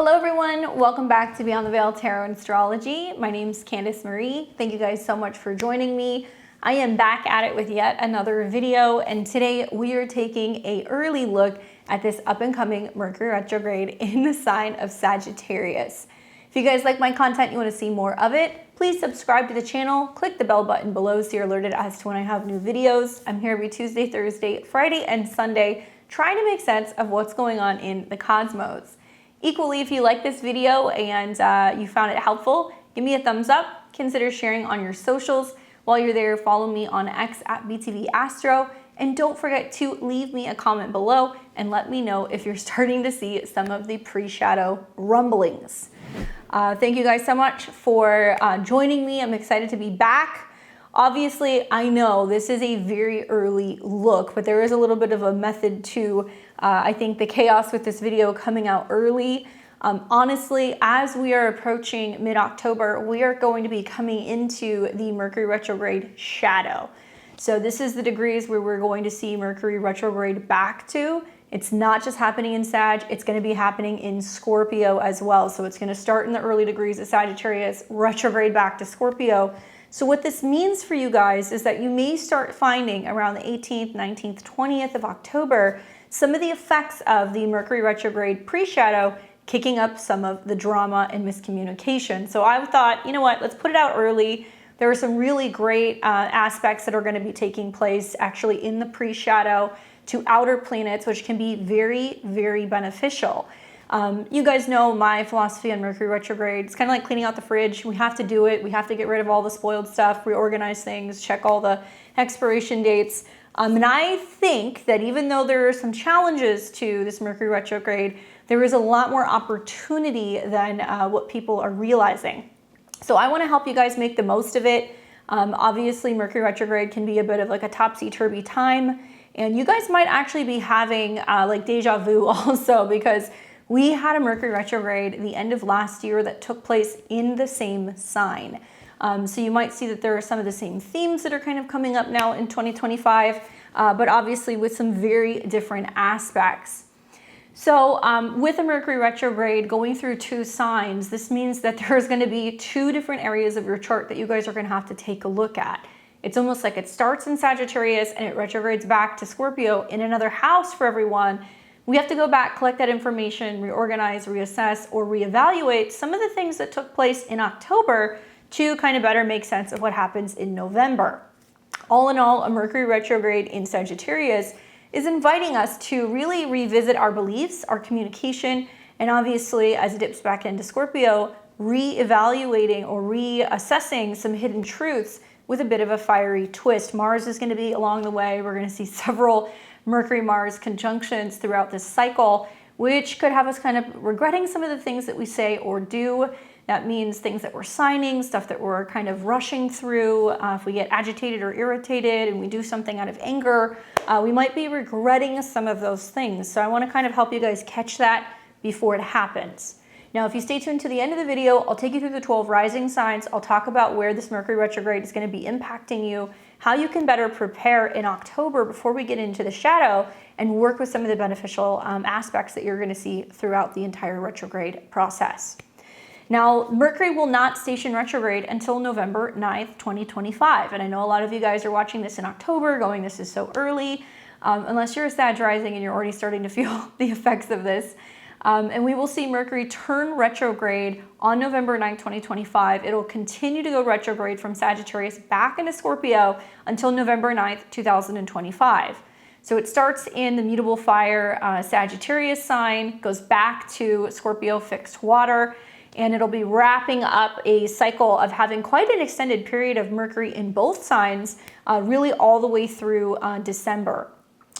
Hello everyone, welcome back to Beyond the Veil Tarot and Astrology. My name's Candice Marie. Thank you guys so much for joining me. I am back at it with yet another video, and today we are taking an early look at this up and coming Mercury retrograde in the sign of Sagittarius. If you guys like my content, you want to see more of it, please subscribe to the channel, click the bell button below so you're alerted as to when I have new videos. I'm here every Tuesday, Thursday, Friday, and Sunday, trying to make sense of what's going on in the cosmos. Equally, if you like this video and you found it helpful, give me a thumbs up, consider sharing on your socials. While you're there, follow me on X at BTVAstro, and don't forget to leave me a comment below and let me know if you're starting to see some of the pre-shadow rumblings. Thank you guys so much for joining me. I'm excited to be back. Obviously, I know this is a very early look, but there is a little bit of a method to, I think, the chaos with this video coming out early. Honestly, as we are approaching mid-October, we are going to be coming into the Mercury retrograde shadow. So this is the degrees where we're going to see Mercury retrograde back to. It's not just happening in Sag, it's going to be happening in Scorpio as well. So it's going to start in the early degrees of Sagittarius, retrograde back to Scorpio. So what this means for you guys is that you may start finding around the 18th, 19th, 20th of October, some of the effects of the Mercury retrograde pre-shadow kicking up some of the drama and miscommunication. So I thought, you know what, let's put it out early. There are some really great aspects that are going to be taking place actually in the pre-shadow to outer planets, which can be very, very beneficial. You guys know my philosophy on Mercury retrograde. It's kind of like cleaning out the fridge. We have to do it. We have to get rid of all the spoiled stuff, reorganize things, check all the expiration dates. And I think that even though there are some challenges to this Mercury retrograde, there is a lot more opportunity than what people are realizing. So I want to help you guys make the most of it. Obviously, Mercury retrograde can be a bit of like a topsy-turvy time. And you guys might actually be having like deja vu also, because we had a Mercury retrograde the end of last year that took place in the same sign. So you might see that there are some of the same themes that are kind of coming up now in 2025, but obviously with some very different aspects. So with a Mercury retrograde going through two signs, this means that there's going to be two different areas of your chart that you guys are going to have to take a look at. It's almost like it starts in Sagittarius and it retrogrades back to Scorpio in another house for everyone. We have to go back, collect that information, reorganize, reassess, or reevaluate some of the things that took place in October to kind of better make sense of what happens in November. All in all, a Mercury retrograde in Sagittarius is inviting us to really revisit our beliefs, our communication, and obviously, as it dips back into Scorpio, reevaluating or reassessing some hidden truths with a bit of a fiery twist. Mars is going to be along the way. We're going to see several Mercury-Mars conjunctions throughout this cycle, which could have us kind of regretting some of the things that we say or do. That means things that we're signing, stuff that we're kind of rushing through. If we get agitated or irritated and we do something out of anger, we might be regretting some of those things. So I want to kind of help you guys catch that before it happens. Now, if you stay tuned to the end of the video, I'll take you through the 12 rising signs. I'll talk about where this Mercury retrograde is going to be impacting you, how you can better prepare in October before we get into the shadow, and work with some of the beneficial aspects that you're going to see throughout the entire retrograde process. Now, Mercury will not station retrograde until November 9th, 2025. And I know a lot of you guys are watching this in October, going, this is so early, unless you're a Sag rising and you're already starting to feel the effects of this. And we will see Mercury turn retrograde on November 9th, 2025. It'll continue to go retrograde from Sagittarius back into Scorpio until November 9th, 2025. So it starts in the mutable fire Sagittarius sign, goes back to Scorpio fixed water, and it'll be wrapping up a cycle of having quite an extended period of Mercury in both signs, really all the way through December.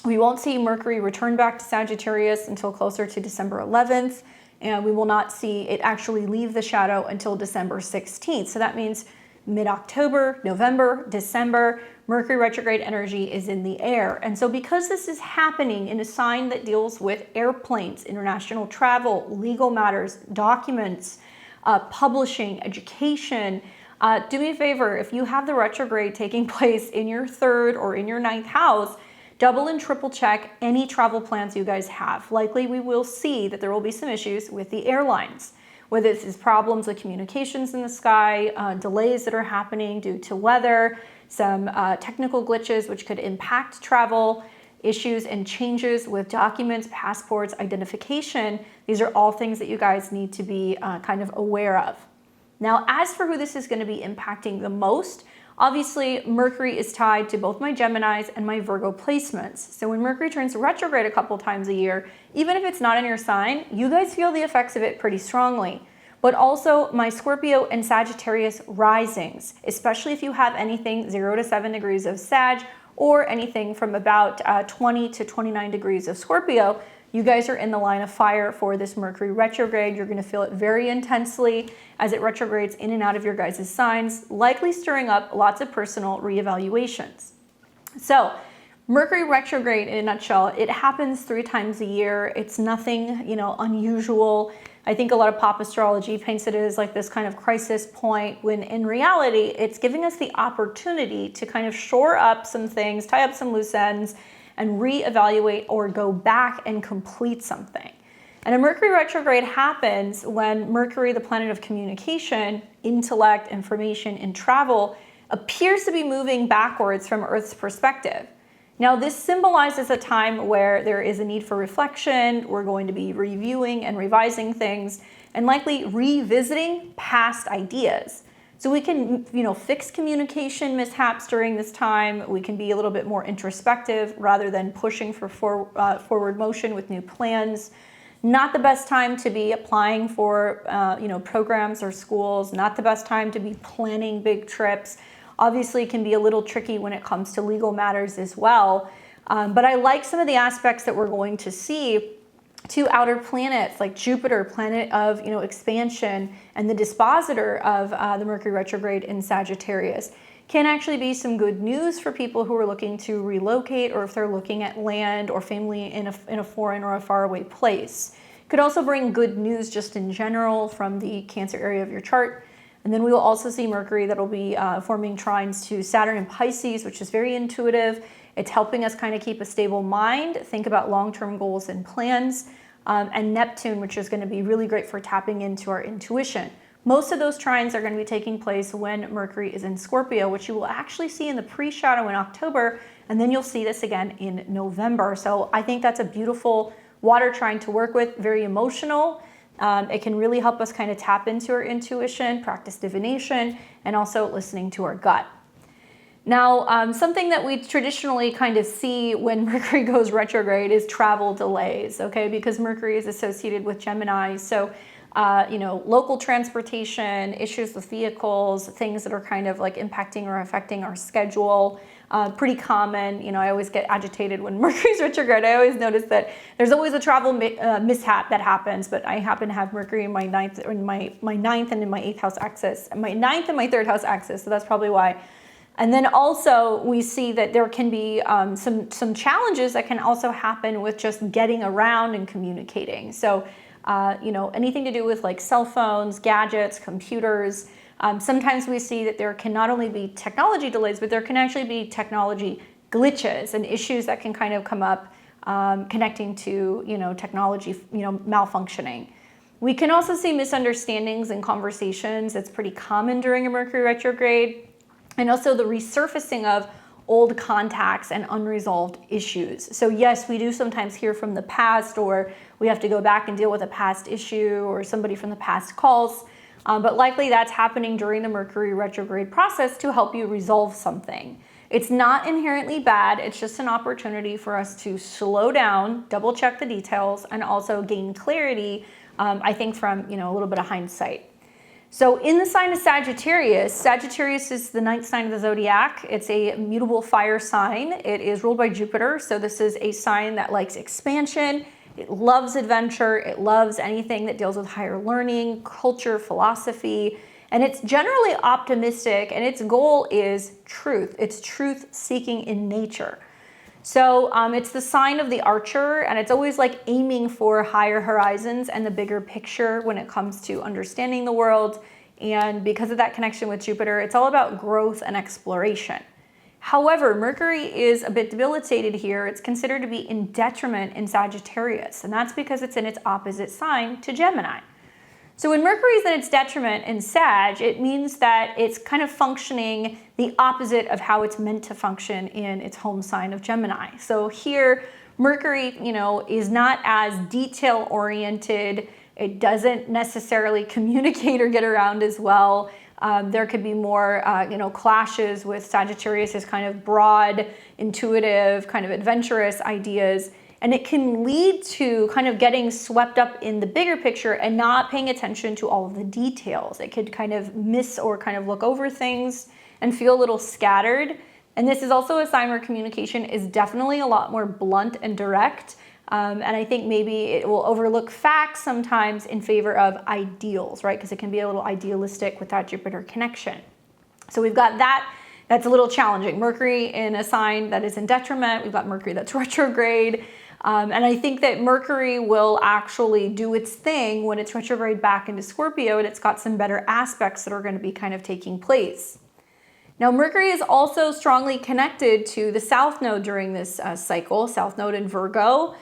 We won't see Mercury return back to Sagittarius until closer to December 11th, and we will not see it actually leave the shadow until December 16th. So that means mid-October, November, December, Mercury retrograde energy is in the air. And so because this is happening in a sign that deals with airplanes, international travel, legal matters, documents, publishing, education, do me a favor, if you have the retrograde taking place in your third or in your ninth house, double and triple check any travel plans you guys have. Likely we will see that there will be some issues with the airlines, whether this is problems with communications in the sky, delays that are happening due to weather, some technical glitches which could impact travel, issues and changes with documents, passports, identification. These are all things that you guys need to be kind of aware of. Now, as for who this is going to be impacting the most, obviously Mercury is tied to both my Geminis and my Virgo placements. So when Mercury turns retrograde a couple times a year, even if it's not in your sign, you guys feel the effects of it pretty strongly. But also my Scorpio and Sagittarius risings, especially if you have anything 0 to 7 degrees of Sag or anything from about 20 to 29 degrees of Scorpio, you guys are in the line of fire for this Mercury retrograde. You're going to feel it very intensely as it retrogrades in and out of your guys' signs, likely stirring up lots of personal reevaluations. So Mercury retrograde, in a nutshell, it happens 3 times a year. It's nothing, unusual. I think a lot of pop astrology paints it as like this kind of crisis point, when in reality, it's giving us the opportunity to kind of shore up some things, tie up some loose ends, and reevaluate or go back and complete something. And a Mercury retrograde happens when Mercury, the planet of communication, intellect, information, and travel, appears to be moving backwards from Earth's perspective. Now, this symbolizes a time where there is a need for reflection. We're going to be reviewing and revising things and likely revisiting past ideas. So we can, fix communication mishaps during this time. We can be a little bit more introspective rather than pushing for forward motion with new plans. Not the best time to be applying for, programs or schools. Not the best time to be planning big trips. Obviously, it can be a little tricky when it comes to legal matters as well. But I like some of the aspects that we're going to see to outer planets like Jupiter, planet of expansion, and the dispositor of the Mercury retrograde in Sagittarius. Can actually be some good news for people who are looking to relocate, or if they're looking at land or family in a foreign or a faraway place. Could also bring good news just in general from the Cancer area of your chart. And then we will also see Mercury that'll be forming trines to Saturn and Pisces, which is very intuitive. It's helping us kind of keep a stable mind, think about long-term goals and plans, and Neptune, which is going to be really great for tapping into our intuition. Most of those trines are going to be taking place when Mercury is in Scorpio, which you will actually see in the pre-shadow in October, and then you'll see this again in November. So I think that's a beautiful water trine to work with, very emotional. It can really help us kind of tap into our intuition, practice divination, and also listening to our gut. Now, something that we traditionally kind of see when Mercury goes retrograde is travel delays, okay? Because Mercury is associated with Gemini. So, local transportation, issues with vehicles, things that are kind of like impacting or affecting our schedule. Pretty common. I always get agitated when Mercury's retrograde. I always notice that there's always a travel mishap that happens, but I happen to have Mercury in my ninth and in my 8th house axis, my 9th and my 3rd house axis, so that's probably why. And then also we see that there can be some challenges that can also happen with just getting around and communicating. So, anything to do with like cell phones, gadgets, computers. Sometimes we see that there can not only be technology delays, but there can actually be technology glitches and issues that can kind of come up connecting to, technology, malfunctioning. We can also see misunderstandings in conversations. It's pretty common during a Mercury retrograde. And also the resurfacing of old contacts and unresolved issues. So yes, we do sometimes hear from the past, or we have to go back and deal with a past issue, or somebody from the past calls. But likely that's happening during the Mercury retrograde process to help you resolve something. It's not inherently bad. It's just an opportunity for us to slow down, double check the details, and also gain clarity, I think from, a little bit of hindsight. So in the sign of Sagittarius, Sagittarius is the 9th sign of the Zodiac. It's a mutable fire sign. It is ruled by Jupiter. So this is a sign that likes expansion. It loves adventure. It loves anything that deals with higher learning, culture, philosophy, and it's generally optimistic, and its goal is truth. It's truth seeking in nature. So it's the sign of the archer, and it's always like aiming for higher horizons and the bigger picture when it comes to understanding the world. And because of that connection with Jupiter, it's all about growth and exploration. However, Mercury is a bit debilitated here. It's considered to be in detriment in Sagittarius, and that's because it's in its opposite sign to Gemini. So when Mercury is in its detriment in Sag, it means that it's kind of functioning the opposite of how it's meant to function in its home sign of Gemini. So here, Mercury, is not as detail oriented. It doesn't necessarily communicate or get around as well. There could be more, clashes with Sagittarius's kind of broad, intuitive, kind of adventurous ideas. And it can lead to kind of getting swept up in the bigger picture and not paying attention to all of the details. It could kind of miss or kind of look over things and feel a little scattered. And this is also a sign where communication is definitely a lot more blunt and direct. And I think maybe it will overlook facts sometimes in favor of ideals, right? Because it can be a little idealistic with that Jupiter connection. So we've got that. That's a little challenging. Mercury in a sign that is in detriment. We've got Mercury that's retrograde. And I think that Mercury will actually do its thing when it's retrograde back into Scorpio, and it's got some better aspects that are going to be kind of taking place. Now, Mercury is also strongly connected to the South Node during this cycle, South Node in Virgo.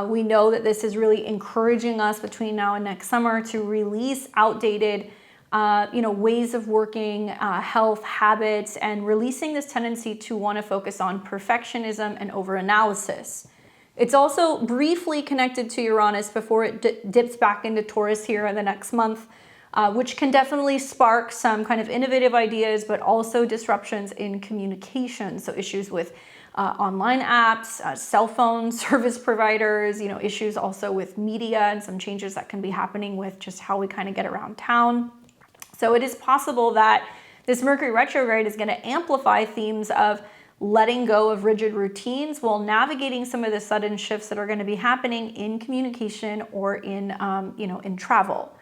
We know that this is really encouraging us between now and next summer to release outdated ways of working, health, habits, and releasing this tendency to want to focus on perfectionism and overanalysis. It's also briefly connected to Uranus before it dips back into Taurus here in the next month, which can definitely spark some kind of innovative ideas, but also disruptions in communication. So issues with online apps, cell phone service providers, issues also with media and some changes that can be happening with just how we kind of get around town. So it is possible that this Mercury retrograde is going to amplify themes of letting go of rigid routines while navigating some of the sudden shifts that are going to be happening in communication or in travel.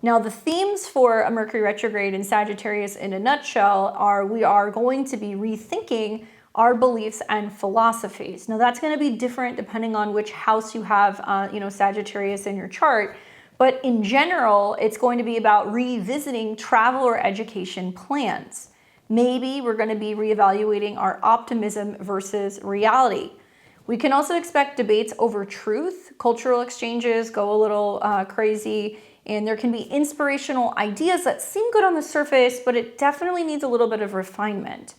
Now, the themes for a Mercury retrograde in Sagittarius in a nutshell are we are going to be rethinking our beliefs and philosophies. Now, that's going to be different depending on which house you have, Sagittarius in your chart. But in general, it's going to be about revisiting travel or education plans. Maybe we're going to be reevaluating our optimism versus reality. We can also expect debates over truth. Cultural exchanges go a little crazy, and there can be inspirational ideas that seem good on the surface, but it definitely needs a little bit of refinement.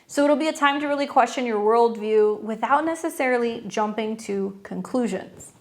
So it'll be a time to really question your worldview without necessarily jumping to conclusions.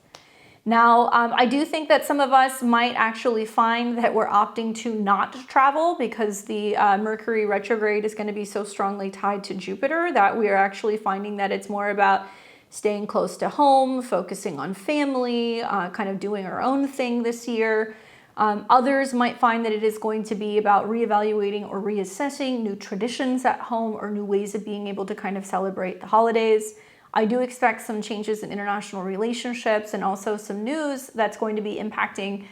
Now, I do think that some of us might actually find that we're opting to not travel because the Mercury retrograde is going to be so strongly tied to Jupiter that we are actually finding that it's more about staying close to home, focusing on family, kind of doing our own thing this year. Others might find that it is going to be about reevaluating or reassessing new traditions at home or new ways of being able to kind of celebrate the holidays. I do expect some changes in international relationships and also some news that's going to be impacting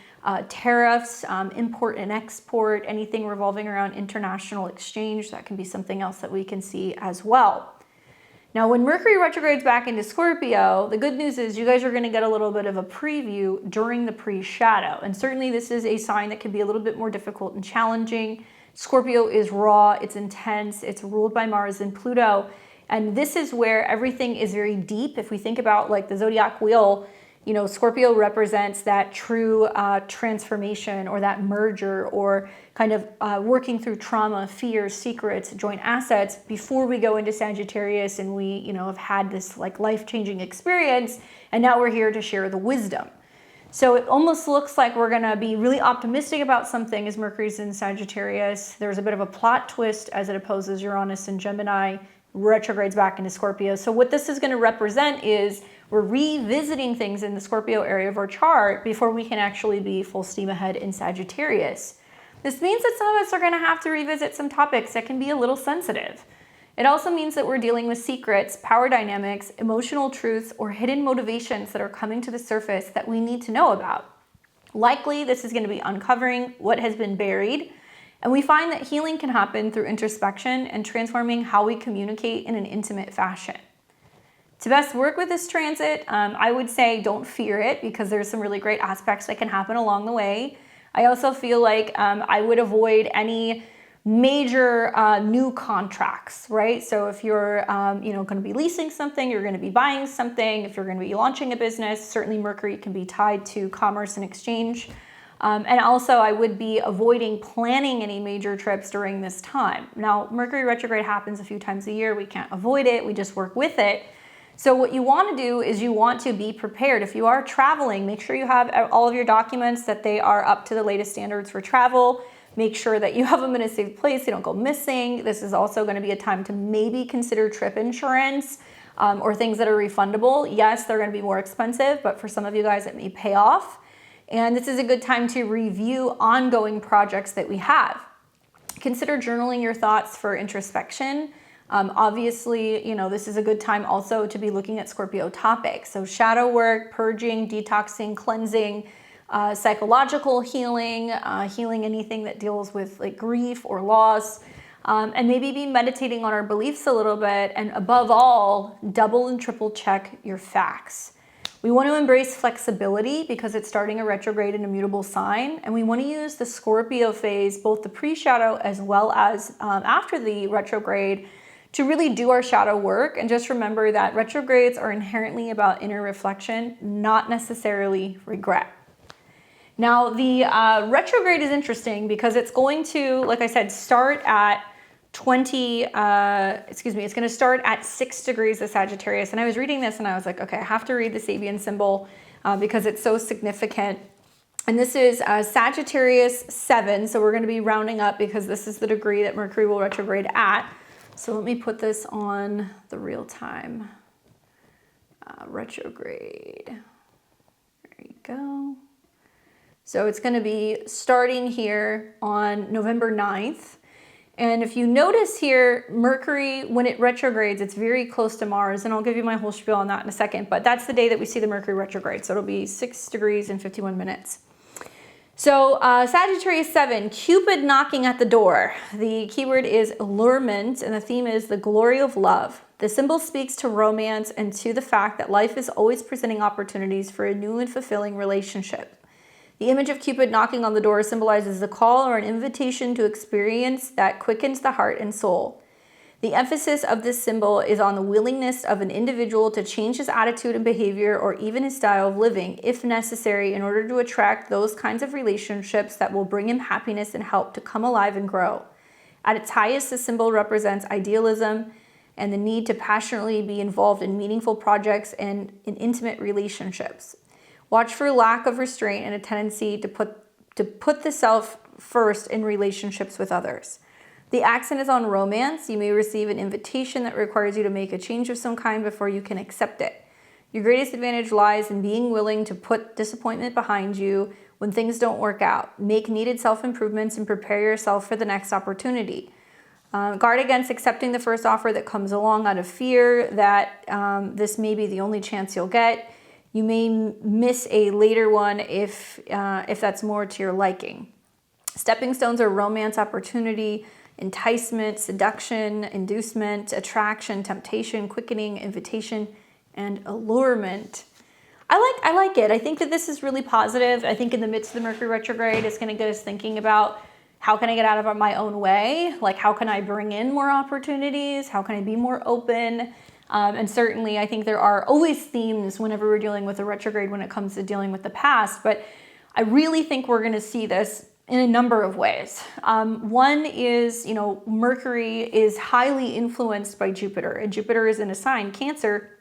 tariffs, import and export, anything revolving around international exchange. That can be something else that we can see as well. Now, when Mercury retrogrades back into Scorpio, the good news is you guys are going to get a little bit of a preview during the pre-shadow. And certainly this is a sign that can be a little bit more difficult and challenging. Scorpio is raw, it's intense, it's ruled by Mars and Pluto. And this is where everything is very deep. If we think about like the Zodiac wheel, Scorpio represents that true transformation or that merger or kind of working through trauma, fears, secrets, joint assets before we go into Sagittarius and we, have had this like life-changing experience. And now we're here to share the wisdom. So it almost looks like we're going to be really optimistic about something as Mercury's in Sagittarius. There's a bit of a plot twist as it opposes Uranus and Gemini, retrogrades back into Scorpio. So what this is going to represent is we're revisiting things in the Scorpio area of our chart before we can actually be full steam ahead in Sagittarius. This means that some of us are going to have to revisit some topics that can be a little sensitive. It also means that we're dealing with secrets, power dynamics, emotional truths, or hidden motivations that are coming to the surface that we need to know about. Likely, this is going to be uncovering what has been buried. And we find that healing can happen through introspection and transforming how we communicate in an intimate fashion. To best work with this transit, I would say don't fear it because there's some really great aspects that can happen along the way. I also feel like I would avoid any major new contracts, right? So if you're, going to be leasing something, you're going to be buying something, if you're going to be launching a business, certainly Mercury can be tied to commerce and exchange. And also I would be avoiding planning any major trips during this time. Now, Mercury retrograde happens a few times a year. We can't avoid it. We just work with it. So what you want to do is you want to be prepared. If you are traveling, make sure you have all of your documents, that they are up to the latest standards for travel. Make sure that you have them in a safe place, they don't go missing. This is also going to be a time to maybe consider trip insurance or things that are refundable. Yes, they're going to be more expensive, but for some of you guys, it may pay off. And this is a good time to review ongoing projects that we have. Consider journaling your thoughts for introspection. Obviously, this is a good time also to be looking at Scorpio topics. So shadow work, purging, detoxing, cleansing, psychological healing, healing anything that deals with like grief or loss, and maybe be meditating on our beliefs a little bit. And above all, double and triple check your facts. We want to embrace flexibility because it's starting a retrograde in a mutable sign. And we want to use the Scorpio phase, both the pre-shadow as well as after the retrograde, to really do our shadow work. And just remember that retrogrades are inherently about inner reflection, not necessarily regret. Now, the retrograde is interesting because it's going to, like I said, start at it's going to start at 6 degrees of Sagittarius. And I was reading this and I was like, okay, I have to read the Sabian symbol because it's so significant. And this is Sagittarius 7. So we're going to be rounding up because this is the degree that Mercury will retrograde at. So let me put this on the real time retrograde. There you go. So it's going to be starting here on November 9th. And if you notice here, Mercury, when it retrogrades, it's very close to Mars. And I'll give you my whole spiel on that in a second. But that's the day that we see the Mercury retrograde. So it'll be 6 degrees and 51 minutes. So Sagittarius 7, Cupid knocking at the door. The keyword is allurement, and the theme is the glory of love. The symbol speaks to romance and to the fact that life is always presenting opportunities for a new and fulfilling relationship. The image of Cupid knocking on the door symbolizes a call or an invitation to experience that quickens the heart and soul. The emphasis of this symbol is on the willingness of an individual to change his attitude and behavior or even his style of living, if necessary, in order to attract those kinds of relationships that will bring him happiness and help to come alive and grow. At its highest, the symbol represents idealism and the need to passionately be involved in meaningful projects and in intimate relationships. Watch for lack of restraint and a tendency to put the self first in relationships with others. The accent is on romance. You may receive an invitation that requires you to make a change of some kind before you can accept it. Your greatest advantage lies in being willing to put disappointment behind you when things don't work out. Make needed self-improvements and prepare yourself for the next opportunity. Guard against accepting the first offer that comes along out of fear that this may be the only chance you'll get. You may miss a later one if that's more to your liking. Stepping stones are romance, opportunity, enticement, seduction, inducement, attraction, temptation, quickening, invitation, and allurement. I like it. I think that this is really positive. I think in the midst of the Mercury retrograde, it's going to get us thinking about how can I get out of my own way? Like, how can I bring in more opportunities? How can I be more open? And certainly, I think there are always themes whenever we're dealing with a retrograde when it comes to dealing with the past. But I really think we're going to see this in a number of ways. One is, Mercury is highly influenced by Jupiter, and Jupiter is in a sign, Cancer,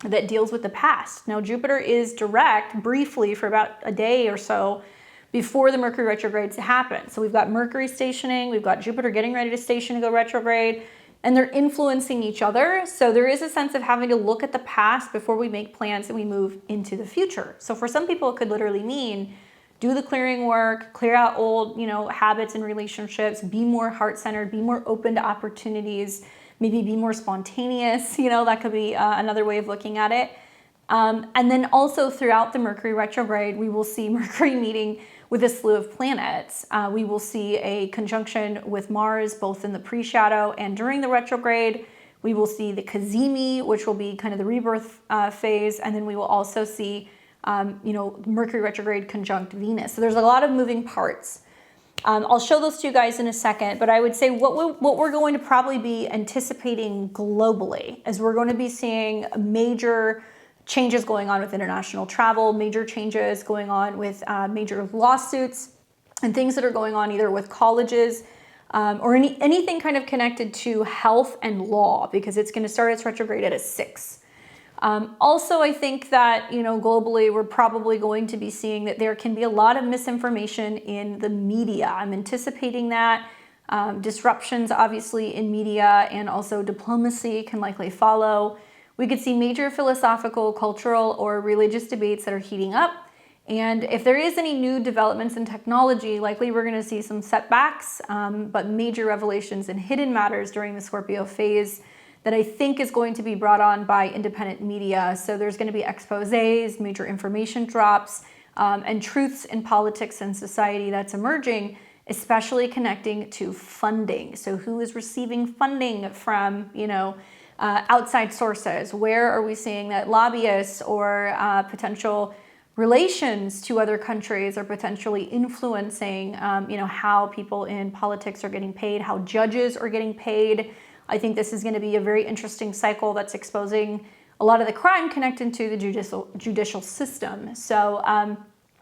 that deals with the past. Now, Jupiter is direct briefly for about a day or so before the Mercury retrogrades happen. So we've got Mercury stationing, we've got Jupiter getting ready to station and go retrograde, and they're influencing each other. So there is a sense of having to look at the past before we make plans and we move into the future. So for some people, it could literally mean do the clearing work, clear out old, habits and relationships, be more heart-centered, be more open to opportunities, maybe be more spontaneous. That could be another way of looking at it. And then also throughout the Mercury retrograde, we will see Mercury meeting with a slew of planets. We will see a conjunction with Mars, both in the pre-shadow and during the retrograde. We will see the Cazimi, which will be kind of the rebirth phase. And then we will also see, Mercury retrograde conjunct Venus. So there's a lot of moving parts. I'll show those to you guys in a second, but I would say what we're going to probably be anticipating globally is we're going to be seeing major changes going on with international travel, major changes going on with major lawsuits and things that are going on either with colleges or anything kind of connected to health and law, because it's going to start its retrograde at a 6. Also, I think that, globally, we're probably going to be seeing that there can be a lot of misinformation in the media. I'm anticipating that. Disruptions, obviously, in media and also diplomacy can likely follow. We could see major philosophical, cultural, or religious debates that are heating up. And if there is any new developments in technology, likely we're going to see some setbacks, but major revelations and hidden matters during the Scorpio phase that I think is going to be brought on by independent media. So there's going to be exposés, major information drops, and truths in politics and society that's emerging, especially connecting to funding. So who is receiving funding from, outside sources? Where are we seeing that lobbyists or potential relations to other countries are potentially influencing, how people in politics are getting paid, how judges are getting paid? I think this is going to be a very interesting cycle that's exposing a lot of the crime connected to the judicial system. So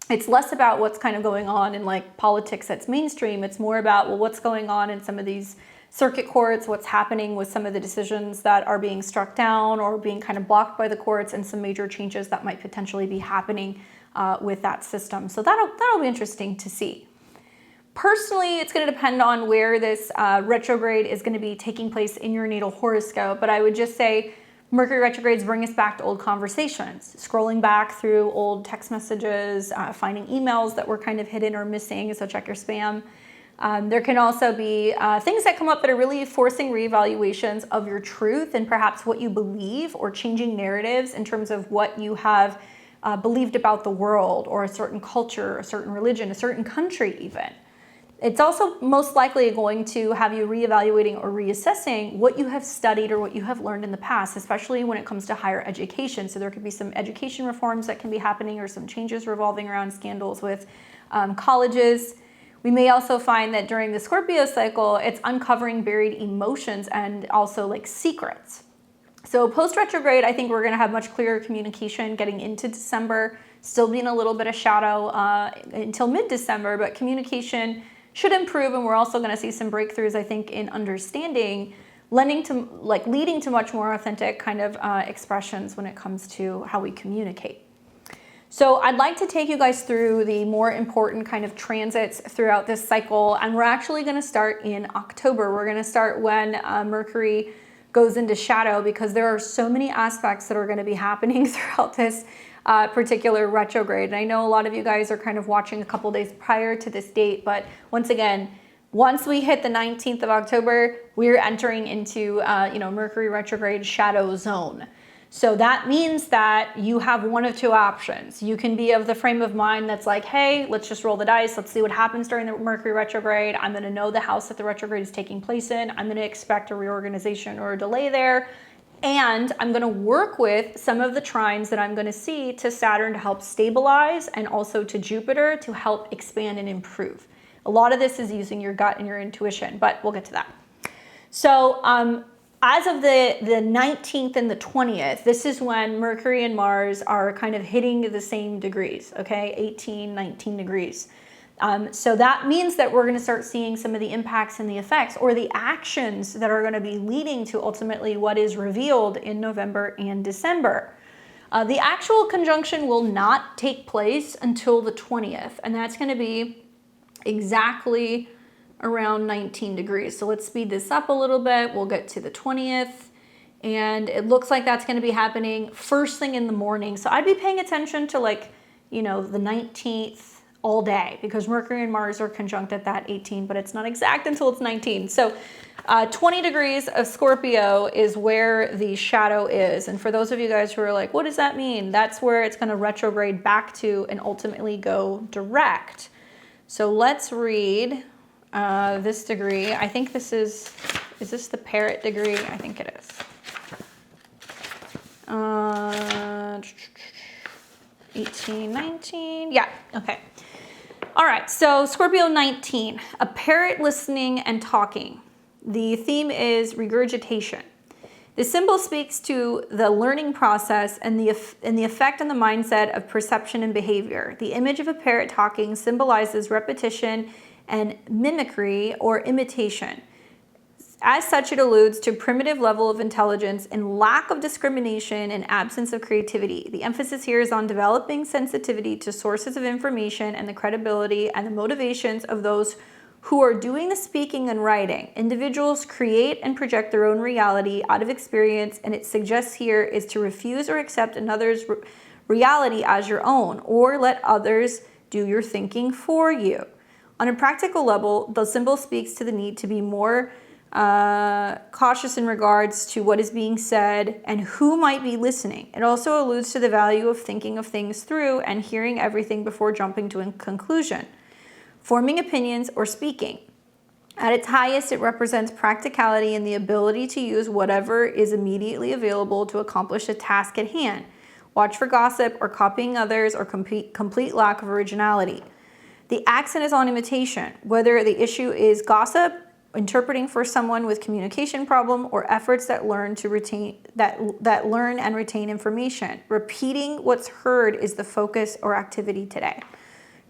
it's less about what's kind of going on in like politics that's mainstream. It's more about, well, what's going on in some of these circuit courts, what's happening with some of the decisions that are being struck down or being kind of blocked by the courts, and some major changes that might potentially be happening with that system. So that'll be interesting to see. Personally, it's going to depend on where this retrograde is going to be taking place in your natal horoscope, but I would just say Mercury retrogrades bring us back to old conversations, scrolling back through old text messages, finding emails that were kind of hidden or missing, so check your spam. There can also be things that come up that are really forcing reevaluations of your truth and perhaps what you believe, or changing narratives in terms of what you have believed about the world or a certain culture, a certain religion, a certain country even. It's also most likely going to have you reevaluating or reassessing what you have studied or what you have learned in the past, especially when it comes to higher education. So there could be some education reforms that can be happening, or some changes revolving around scandals with colleges. We may also find that during the Scorpio cycle, it's uncovering buried emotions and also like secrets. So post-retrograde, I think we're going to have much clearer communication getting into December, still being a little bit of shadow until mid-December, but communication should improve, and we're also going to see some breakthroughs, I think, in understanding, leading to much more authentic kind of expressions when it comes to how we communicate. So I'd like to take you guys through the more important kind of transits throughout this cycle, and we're actually going to start in October. We're going to start when Mercury goes into shadow, because there are so many aspects that are going to be happening throughout this particular retrograde. And I know a lot of you guys are kind of watching a couple days prior to this date, but once again, once we hit the 19th of October, we're entering into Mercury retrograde shadow zone. So that means that you have one of two options. You can be of the frame of mind that's like, hey, let's just roll the dice. Let's see what happens during the Mercury retrograde. I'm going to know the house that the retrograde is taking place in. I'm going to expect a reorganization or a delay there. And I'm going to work with some of the trines that I'm going to see to Saturn to help stabilize, and also to Jupiter to help expand and improve. A lot of this is using your gut and your intuition, but we'll get to that. So as of the 19th and the 20th, this is when Mercury and Mars are kind of hitting the same degrees, okay? 18, 19 degrees. So that means that we're going to start seeing some of the impacts and the effects, or the actions that are going to be leading to ultimately what is revealed in November and December. The actual conjunction will not take place until the 20th, and that's going to be exactly around 19 degrees. So let's speed this up a little bit. We'll get to the 20th, and it looks like that's going to be happening first thing in the morning. So I'd be paying attention to the 19th all day, because Mercury and Mars are conjunct at that 18, but it's not exact until it's 19. So 20 degrees of Scorpio is where the shadow is. And for those of you guys who are like, what does that mean? That's where it's going to retrograde back to and ultimately go direct. So let's read this degree. I think this is this the parrot degree? I think it is. 18, 19, yeah, okay. All right, so Scorpio 19, a parrot listening and talking. The theme is regurgitation. The symbol speaks to the learning process and the effect on the mindset of perception and behavior. The image of a parrot talking symbolizes repetition and mimicry or imitation. As such, it alludes to primitive level of intelligence and lack of discrimination and absence of creativity. The emphasis here is on developing sensitivity to sources of information and the credibility and the motivations of those who are doing the speaking and writing. Individuals create and project their own reality out of experience, and it suggests here is to refuse or accept another's reality as your own, or let others do your thinking for you. On a practical level, the symbol speaks to the need to be more cautious in regards to what is being said and who might be listening. It also alludes to the value of thinking of things through and hearing everything before jumping to a conclusion, forming opinions, or speaking. At its highest, it represents practicality and the ability to use whatever is immediately available to accomplish a task at hand. Watch for gossip or copying others or complete lack of originality. The accent is on imitation, whether the issue is gossip, interpreting for someone with communication problem, or efforts that learn and retain information. Repeating what's heard is the focus or activity today.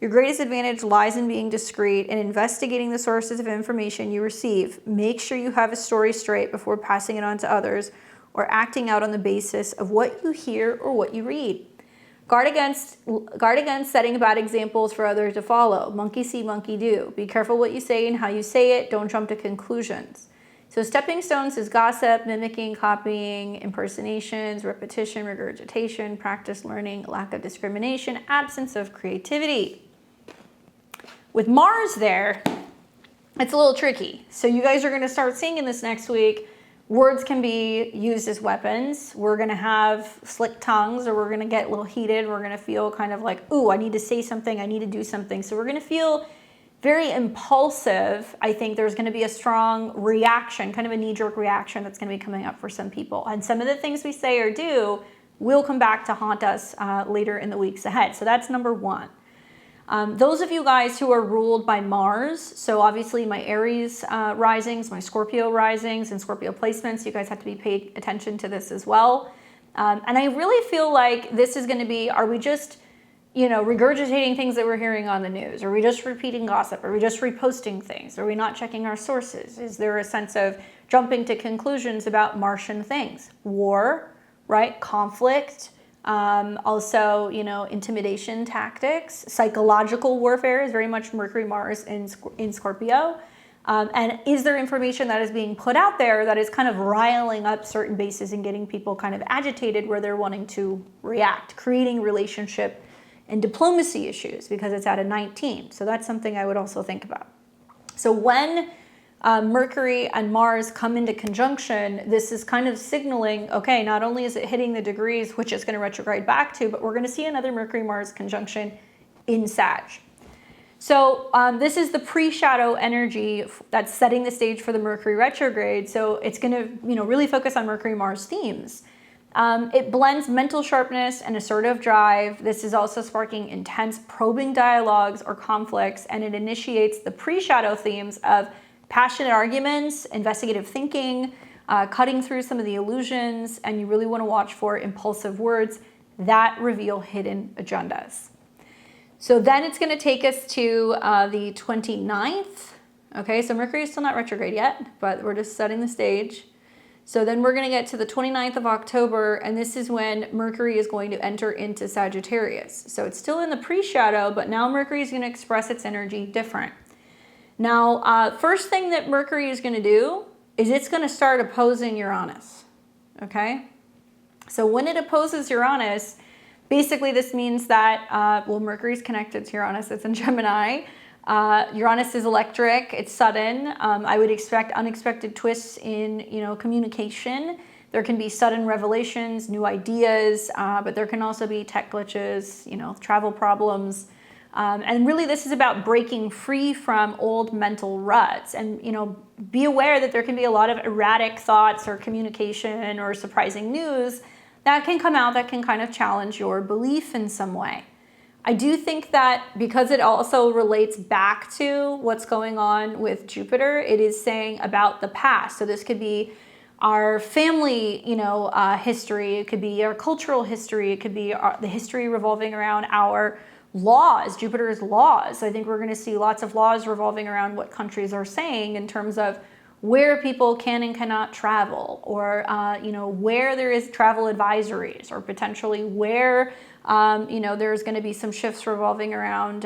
Your greatest advantage lies in being discreet and investigating the sources of information you receive. Make sure you have a story straight before passing it on to others or acting out on the basis of what you hear or what you read. Guard against setting bad examples for others to follow. Monkey see, monkey do. Be careful what you say and how you say it. Don't jump to conclusions. So stepping stones is gossip, mimicking, copying, impersonations, repetition, regurgitation, practice learning, lack of discrimination, absence of creativity. With Mars there, it's a little tricky. So you guys are going to start seeing in this next week, words can be used as weapons. We're going to have slick tongues, or we're going to get a little heated. We're going to feel kind of like, ooh, I need to say something. I need to do something. So we're going to feel very impulsive. I think there's going to be a strong reaction, kind of a knee-jerk reaction that's going to be coming up for some people. And some of the things we say or do will come back to haunt us later in the weeks ahead. So that's number one. Those of you guys who are ruled by Mars, so obviously my Aries risings, my Scorpio risings, and Scorpio placements, you guys have to be paying attention to this as well. And I really feel like this is going to be, are we just, regurgitating things that we're hearing on the news? Are we just repeating gossip? Are we just reposting things? Are we not checking our sources? Is there a sense of jumping to conclusions about Martian things? War, right? Conflict. Also, intimidation tactics. Psychological warfare is very much Mercury, Mars in Scorpio. And is there information that is being put out there that is kind of riling up certain bases and getting people kind of agitated where they're wanting to react, creating relationship and diplomacy issues because it's at a 19. So that's something I would also think about. So when Mercury and Mars come into conjunction, this is kind of signaling, okay, not only is it hitting the degrees, which it's going to retrograde back to, but we're going to see another Mercury-Mars conjunction in Sag. So this is the pre-shadow energy that's setting the stage for the Mercury retrograde. So it's going to, really focus on Mercury-Mars themes. It blends mental sharpness and assertive drive. This is also sparking intense probing dialogues or conflicts, and it initiates the pre-shadow themes of passionate arguments, investigative thinking, cutting through some of the illusions, and you really want to watch for impulsive words that reveal hidden agendas. So then it's going to take us to the 29th. Okay, so Mercury is still not retrograde yet, but we're just setting the stage. So then we're going to get to the 29th of October, and this is when Mercury is going to enter into Sagittarius. So it's still in the pre-shadow, but now Mercury is going to express its energy different. Now, first thing that Mercury is going to do is it's going to start opposing Uranus, okay? So when it opposes Uranus, basically this means that, Mercury's connected to Uranus, it's in Gemini. Uranus is electric, it's sudden. I would expect unexpected twists in, communication. There can be sudden revelations, new ideas, but there can also be tech glitches, travel problems. And really this is about breaking free from old mental ruts and, be aware that there can be a lot of erratic thoughts or communication or surprising news that can come out that can kind of challenge your belief in some way. I do think that because it also relates back to what's going on with Jupiter, it is saying about the past. So this could be our family, history. It could be our cultural history. It could be the history revolving around our laws, Jupiter's laws. I think we're going to see lots of laws revolving around what countries are saying in terms of where people can and cannot travel, or where there is travel advisories, or potentially where there's going to be some shifts revolving around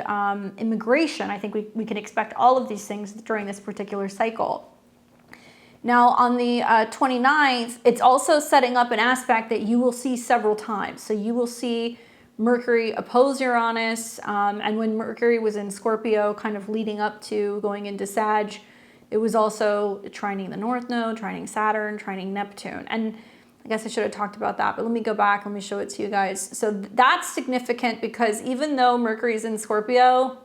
immigration. I think we can expect all of these things during this particular cycle. Now on the 29th, it's also setting up an aspect that you will see several times. So you will see Mercury oppose Uranus, and when Mercury was in Scorpio, kind of leading up to going into Sag, it was also trining the North Node, trining Saturn, trining Neptune. And I guess I should have talked about that, but let me go back, let me show it to you guys. So that's significant because even though Mercury is in Scorpio,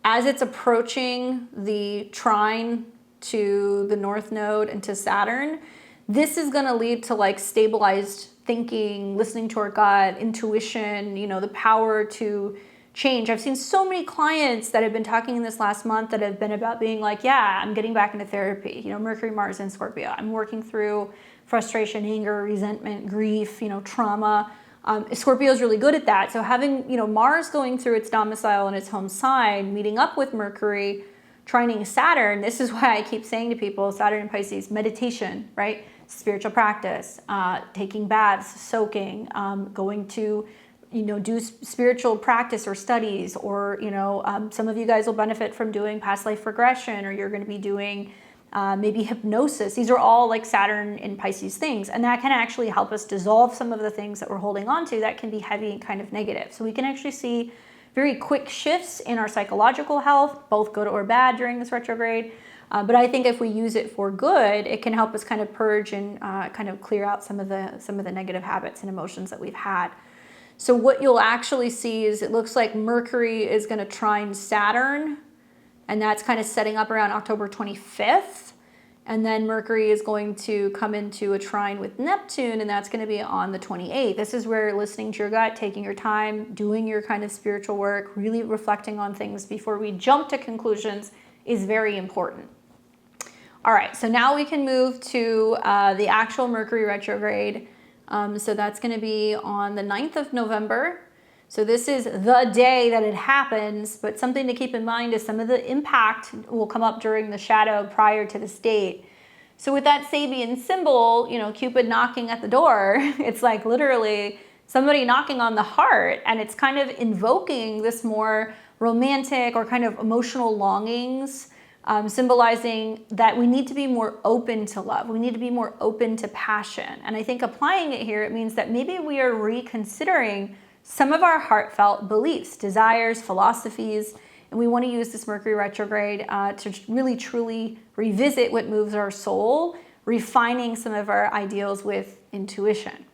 as it's approaching the trine to the North Node and to Saturn, this is going to lead to like stabilized thinking, listening to our gut, intuition, the power to change. I've seen so many clients that have been talking in this last month that have been about being like, yeah, I'm getting back into therapy. Mercury, Mars, and Scorpio. I'm working through frustration, anger, resentment, grief, trauma. Scorpio is really good at that. So having, Mars going through its domicile and its home sign, meeting up with Mercury, trining Saturn, this is why I keep saying to people, Saturn and Pisces, meditation, right? Spiritual practice, taking baths, soaking, going to do spiritual practice or studies, or, some of you guys will benefit from doing past life regression, or you're going to be doing maybe hypnosis. These are all like Saturn and Pisces things. And that can actually help us dissolve some of the things that we're holding on to that can be heavy and kind of negative. So we can actually see very quick shifts in our psychological health, both good or bad during this retrograde. But I think if we use it for good, it can help us kind of purge and kind of clear out some of the negative habits and emotions that we've had. So what you'll actually see is it looks like Mercury is going to trine Saturn, and that's kind of setting up around October 25th. And then Mercury is going to come into a trine with Neptune, and that's going to be on the 28th. This is where listening to your gut, taking your time, doing your kind of spiritual work, really reflecting on things before we jump to conclusions is very important. All right, so now we can move to the actual Mercury retrograde. So that's going to be on the 9th of November. So this is the day that it happens, but something to keep in mind is some of the impact will come up during the shadow prior to this date. So with that Sabian symbol, Cupid knocking at the door, it's like literally somebody knocking on the heart, and it's kind of invoking this more romantic or kind of emotional longings, symbolizing that we need to be more open to love. We need to be more open to passion. And I think applying it here, it means that maybe we are reconsidering some of our heartfelt beliefs, desires, philosophies, and we want to use this Mercury retrograde to really truly revisit what moves our soul, refining some of our ideals with intuition.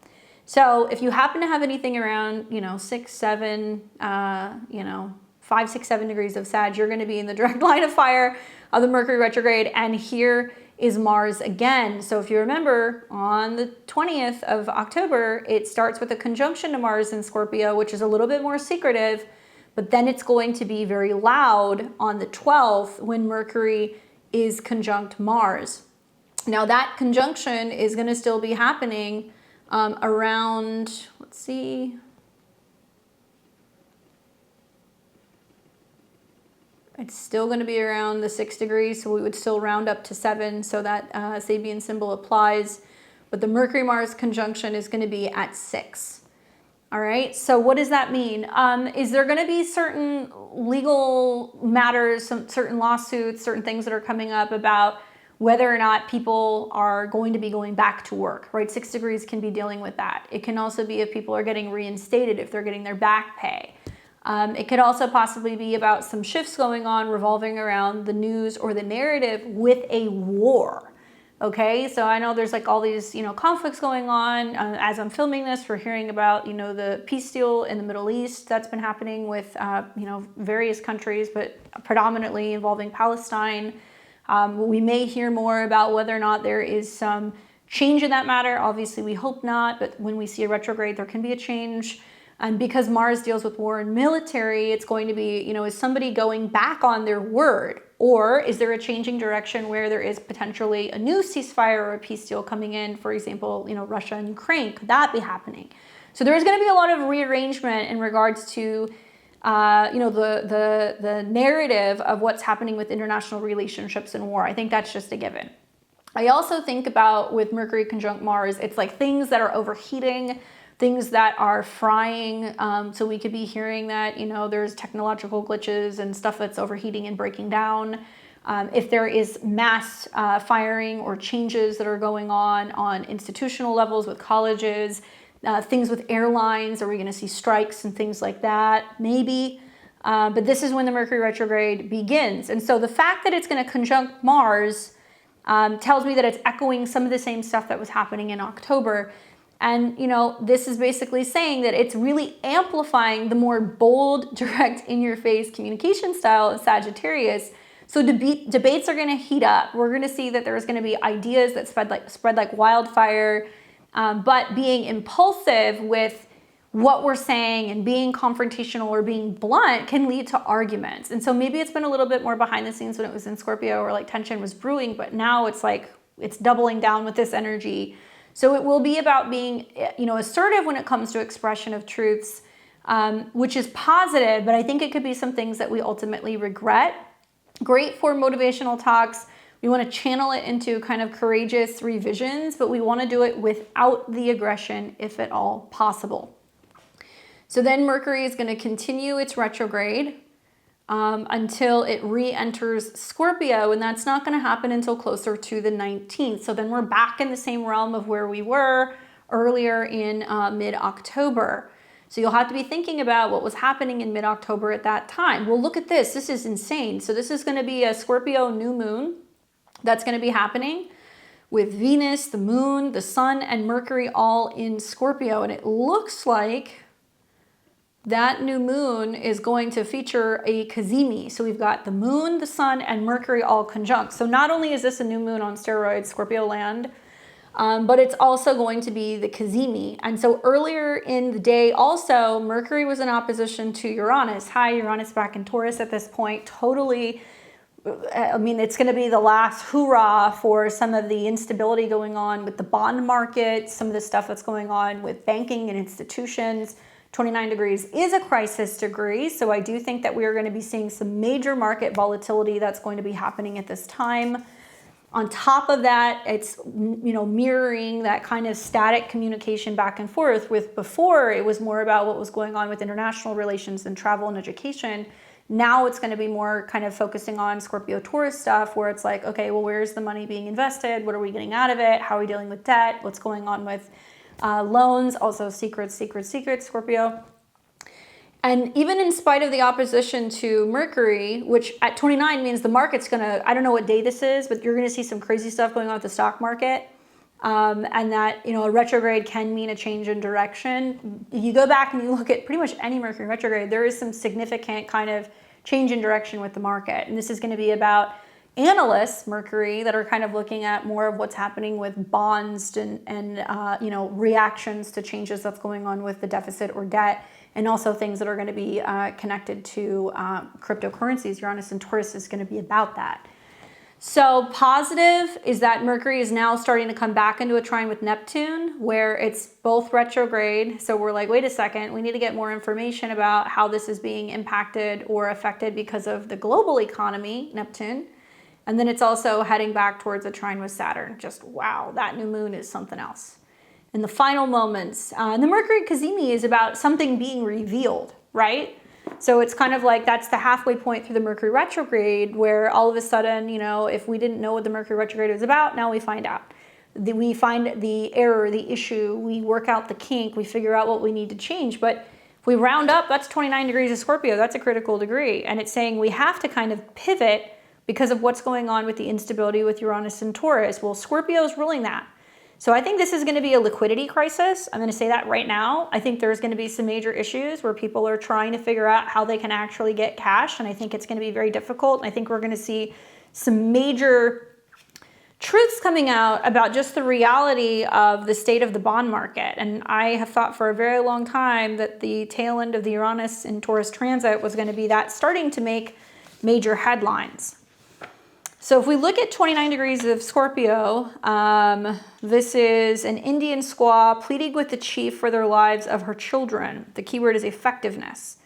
So if you happen to have anything around, 6, 7, 5, 6, 7 degrees of Sag, you're going to be in the direct line of fire of the Mercury retrograde. And here is Mars again. So if you remember, on the 20th of October, it starts with a conjunction to Mars in Scorpio, which is a little bit more secretive, but then it's going to be very loud on the 12th when Mercury is conjunct Mars. Now that conjunction is going to still be happening around, let's see, it's still going to be around the 6 degrees, so we would still round up to 7, so that Sabian symbol applies. But the Mercury-Mars conjunction is going to be at 6. All right, so what does that mean? Is there going to be certain legal matters, some certain lawsuits, certain things that are coming up about whether or not people are going to be going back to work, right? 6 degrees can be dealing with that. It can also be if people are getting reinstated, if they're getting their back pay. It could also possibly be about some shifts going on revolving around the news or the narrative with a war. Okay, so I know there's like all these, conflicts going on. As I'm filming this, we're hearing about, the peace deal in the Middle East that's been happening with, various countries, but predominantly involving Palestine. We may hear more about whether or not there is some change in that matter. Obviously, we hope not, but when we see a retrograde, there can be a change. And because Mars deals with war and military, it's going to be, you know, is somebody going back on their word? Or is there a changing direction where there is potentially a new ceasefire or a peace deal coming in? For example, you know, Russia and Ukraine, could that be happening? So there's going to be a lot of rearrangement in regards to, you know, the narrative of what's happening with international relationships and war. I think that's just a given. I also think about with Mercury conjunct Mars, it's like things that are overheating, things that are frying. So we could be hearing that, you know, there's technological glitches and stuff that's overheating and breaking down. If there is mass firing or changes that are going on institutional levels with colleges, things with airlines, are we going to see strikes and things like that? Maybe. But this is when the Mercury retrograde begins. And so the fact that it's going to conjunct Mars tells me that it's echoing some of the same stuff that was happening in October. And, you know, this is basically saying that it's really amplifying the more bold, direct, in-your-face communication style of Sagittarius. So debates are going to heat up. We're going to see that there's going to be ideas that spread like wildfire, but being impulsive with what we're saying and being confrontational or being blunt can lead to arguments. And so maybe it's been a little bit more behind the scenes when it was in Scorpio, or like tension was brewing, but now it's like it's doubling down with this energy. So it will be about being, you know, assertive when it comes to expression of truths, which is positive, but I think it could be some things that we ultimately regret. Great for motivational talks. We want to channel it into kind of courageous revisions, but we want to do it without the aggression, if at all possible. So then Mercury is going to continue its retrograde until it re-enters Scorpio, and that's not going to happen until closer to the 19th. So then we're back in the same realm of where we were earlier in mid-October. So you'll have to be thinking about what was happening in mid-October at that time. Well, look at this. This is insane. So this is going to be a Scorpio new moon that's going to be happening with Venus, the moon, the sun, and Mercury all in Scorpio. And it looks like that new moon is going to feature a cazimi. So we've got the moon, the sun, and Mercury all conjunct. So not only is this a new moon on steroids, Scorpio land, but it's also going to be the cazimi. And so earlier in the day also, Mercury was in opposition to Uranus. Hi, Uranus back in Taurus at this point. Totally, I mean, it's going to be the last hoorah for some of the instability going on with the bond market, some of the stuff that's going on with banking and institutions. 29 degrees is a crisis degree, so I do think that we are going to be seeing some major market volatility that's going to be happening at this time. On top of that, it's, you know, mirroring that kind of static communication back and forth with before it was more about what was going on with international relations and travel and education. Now it's going to be more kind of focusing on Scorpio Taurus stuff where it's like, okay, well, where's the money being invested? What are we getting out of it? How are we dealing with debt? What's going on with loans? Also secrets, Scorpio. And even in spite of the opposition to Mercury, which at 29 means the market's gonna, I don't know what day this is, but you're gonna see some crazy stuff going on with the stock market. And that, you know, a retrograde can mean a change in direction. If you go back and you look at pretty much any Mercury retrograde, there is some significant kind of change in direction with the market. And this is gonna be about analysts, Mercury, that are kind of looking at more of what's happening with bonds and you know, reactions to changes that's going on with the deficit or debt, and also things that are going to be connected to cryptocurrencies. Uranus and Taurus is going to be about that. So positive is that Mercury is now starting to come back into a trine with Neptune, where it's both retrograde. So we're like, wait a second, we need to get more information about how this is being impacted or affected because of the global economy, Neptune. And then it's also heading back towards a trine with Saturn. Just wow, that new moon is something else. In the final moments, and the Mercury cazimi is about something being revealed, right? So it's kind of like that's the halfway point through the Mercury retrograde where all of a sudden, you know, if we didn't know what the Mercury retrograde was about, now we find out. We find the error, the issue, we work out the kink, we figure out what we need to change. But if we round up, that's 29 degrees of Scorpio, that's a critical degree. And it's saying we have to kind of pivot because of what's going on with the instability with Uranus and Taurus. Well, Scorpio is ruling that. So I think this is going to be a liquidity crisis. I'm going to say that right now. I think there's going to be some major issues where people are trying to figure out how they can actually get cash. And I think it's going to be very difficult. And I think we're going to see some major truths coming out about just the reality of the state of the bond market. And I have thought for a very long time that the tail end of the Uranus in Taurus transit was going to be that starting to make major headlines. So if we look at 29 degrees of Scorpio, this is an Indian squaw pleading with the chief for their lives of her children. The keyword is effectiveness.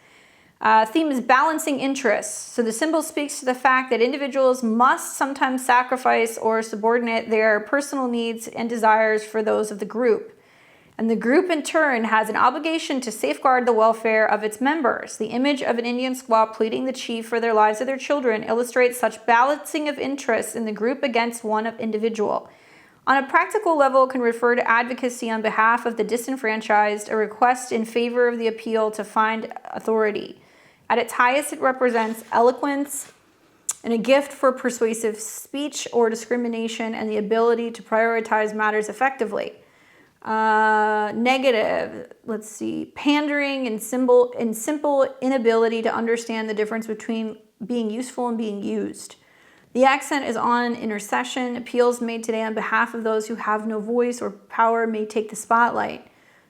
Theme is balancing interests. So the symbol speaks to the fact that individuals must sometimes sacrifice or subordinate their personal needs and desires for those of the group. And the group in turn has an obligation to safeguard the welfare of its members. The image of an Indian squaw pleading the chief for their lives of their children illustrates such balancing of interests in the group against one of individual. On a practical level, it can refer to advocacy on behalf of the disenfranchised, a request in favor of the appeal to find authority. At its highest, it represents eloquence and a gift for persuasive speech or discrimination and the ability to prioritize matters effectively. Negative, let's see, pandering and simple inability to understand the difference between being useful and being used. The accent is on intercession. Appeals made today on behalf of those who have no voice or power may take the spotlight.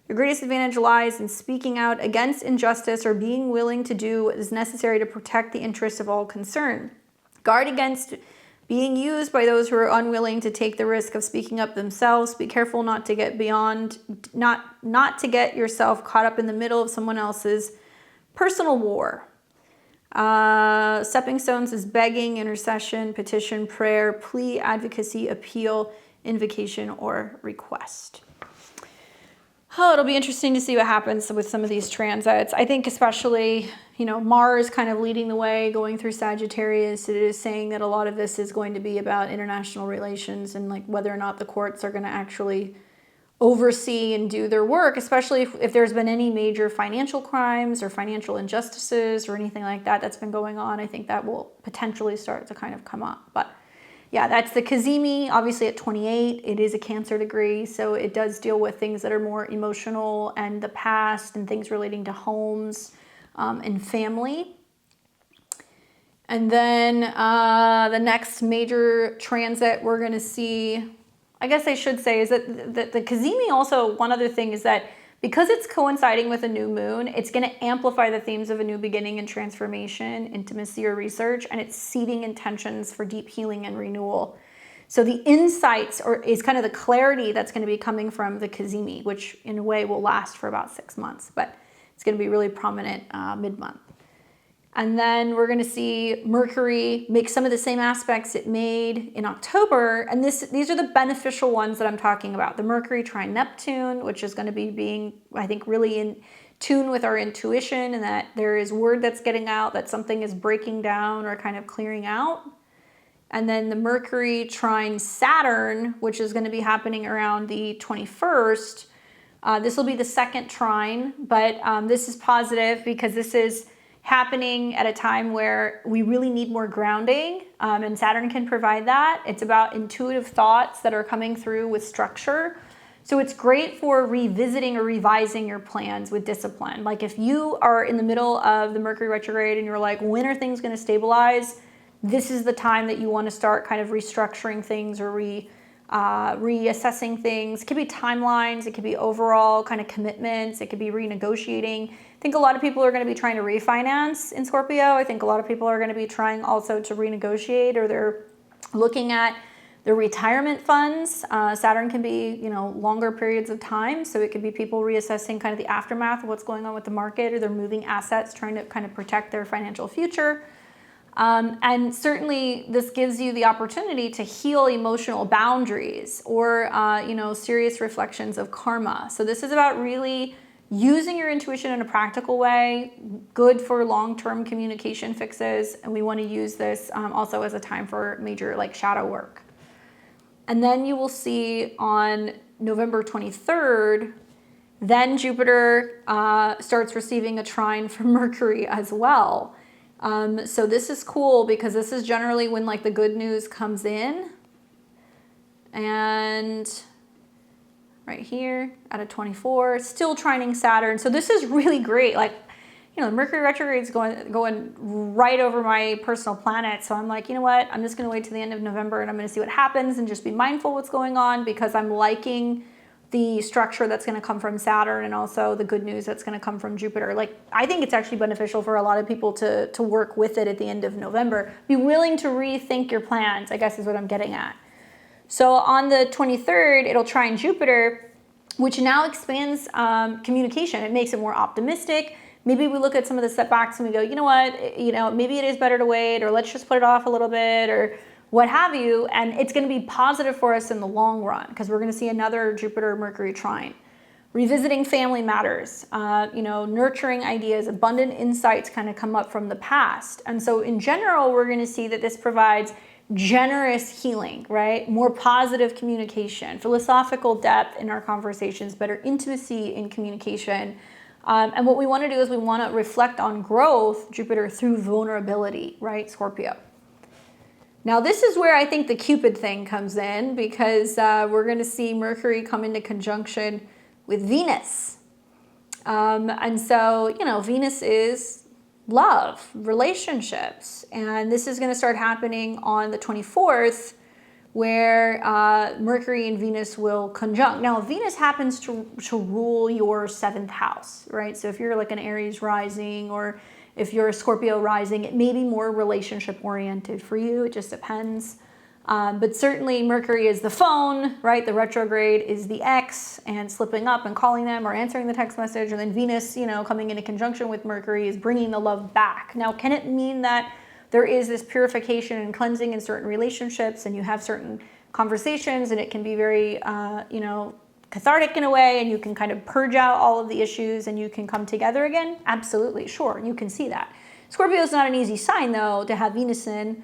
Your greatest advantage lies in speaking out against injustice or being willing to do what is necessary to protect the interests of all concerned. Guard against being used by those who are unwilling to take the risk of speaking up themselves. Be careful not to get not to get yourself caught up in the middle of someone else's personal war. Stepping stones is begging, intercession, petition, prayer, plea, advocacy, appeal, invocation, or request. Oh, it'll be interesting to see what happens with some of these transits. I think especially, Mars kind of leading the way, going through Sagittarius. It is saying that a lot of this is going to be about international relations and like whether or not the courts are going to actually oversee and do their work, especially if there's been any major financial crimes or financial injustices or anything like that that's been going on. I think that will potentially start to kind of come up. But yeah, that's the Cazimi, obviously at 28. It is a Cancer degree, so it does deal with things that are more emotional and the past and things relating to homes and family. And then the next major transit we're going to see, I guess I should say, is that the Cazimi also, one other thing is that because it's coinciding with a new moon, it's going to amplify the themes of a new beginning and transformation, intimacy or research, and it's seeding intentions for deep healing and renewal. So the insights is kind of the clarity that's going to be coming from the Cazimi, which in a way will last for about 6 months, but it's going to be really prominent mid-month. And then we're going to see Mercury make some of the same aspects it made in October. And these are the beneficial ones that I'm talking about. The Mercury trine Neptune, which is going to be being, I think, really in tune with our intuition and that there is word that's getting out, that something is breaking down or kind of clearing out. And then the Mercury trine Saturn, which is going to be happening around the 21st. This will be the second trine, but this is positive because this is happening at a time where we really need more grounding, and Saturn can provide that. It's about intuitive thoughts that are coming through with structure. So it's great for revisiting or revising your plans with discipline. Like if you are in the middle of the Mercury retrograde and you're like, when are things going to stabilize? This is the time that you want to start kind of restructuring things or reassessing things. It could be timelines, it could be overall kind of commitments, it could be renegotiating. I think a lot of people are going to be trying to refinance in Scorpio. I think a lot of people are going to be trying also to renegotiate, or they're looking at their retirement funds. Saturn can be, longer periods of time. So it could be people reassessing kind of the aftermath of what's going on with the market, or they're moving assets, trying to kind of protect their financial future. And certainly this gives you the opportunity to heal emotional boundaries or, serious reflections of karma. So this is about really using your intuition in a practical way, good for long-term communication fixes. And we want to use this also as a time for major shadow work. And then you will see on November 23rd, then Jupiter starts receiving a trine from Mercury as well. So this is cool because this is generally when the good news comes in. And right here at a 24, still trining Saturn. So this is really great. you know, Mercury retrograde is going right over my personal planet. So I'm like, you know what? I'm just going to wait till the end of November and I'm going to see what happens and just be mindful what's going on, because I'm liking the structure that's going to come from Saturn and also the good news that's going to come from Jupiter. Like, I think it's actually beneficial for a lot of people to work with it at the end of November. Be willing to rethink your plans, I guess is what I'm getting at. So on the 23rd, it'll trine Jupiter, which now expands communication. It makes it more optimistic. Maybe we look at some of the setbacks and we go, you know what, you know, maybe it is better to wait, or let's just put it off a little bit, or what have you. And it's going to be positive for us in the long run, because we're going to see another Jupiter-Mercury trine. Revisiting family matters, you know, nurturing ideas, abundant insights kind of come up from the past. And so in general, we're going to see that this provides generous healing, right? More positive communication, philosophical depth in our conversations, better intimacy in communication. And what we want to do is we want to reflect on growth, Jupiter, through vulnerability, right? Scorpio. Now, this is where I think the Cupid thing comes in, because we're going to see Mercury come into conjunction with Venus. And so, you know, Venus is love, relationships. And this is going to start happening on the 24th, where Mercury and Venus will conjunct. Now, Venus happens to rule your 7th house, right? So if you're like an Aries rising, or if you're a Scorpio rising, it may be more relationship oriented for you. It just depends. But certainly Mercury is the phone, right? The retrograde is the ex, and slipping up and calling them or answering the text message. And then Venus, you know, coming into conjunction with Mercury is bringing the love back. Now, can it mean that there is this purification and cleansing in certain relationships, and you have certain conversations, and it can be very, you know, cathartic in a way, and you can kind of purge out all of the issues and you can come together again? Absolutely, sure, you can see that. Scorpio is not an easy sign, though, to have Venus in.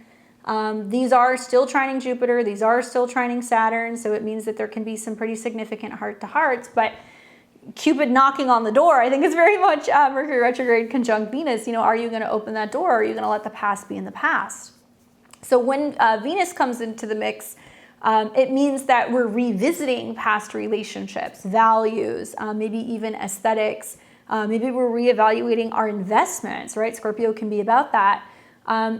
These are still trining Jupiter. These are still trining Saturn. So it means that there can be some pretty significant heart-to-hearts. But Cupid knocking on the door, I think it's very much Mercury retrograde conjunct Venus. You know, are you going to open that door? Or are you going to let the past be in the past? So when Venus comes into the mix, it means that we're revisiting past relationships, values, maybe even aesthetics. Maybe we're reevaluating our investments, right? Scorpio can be about that.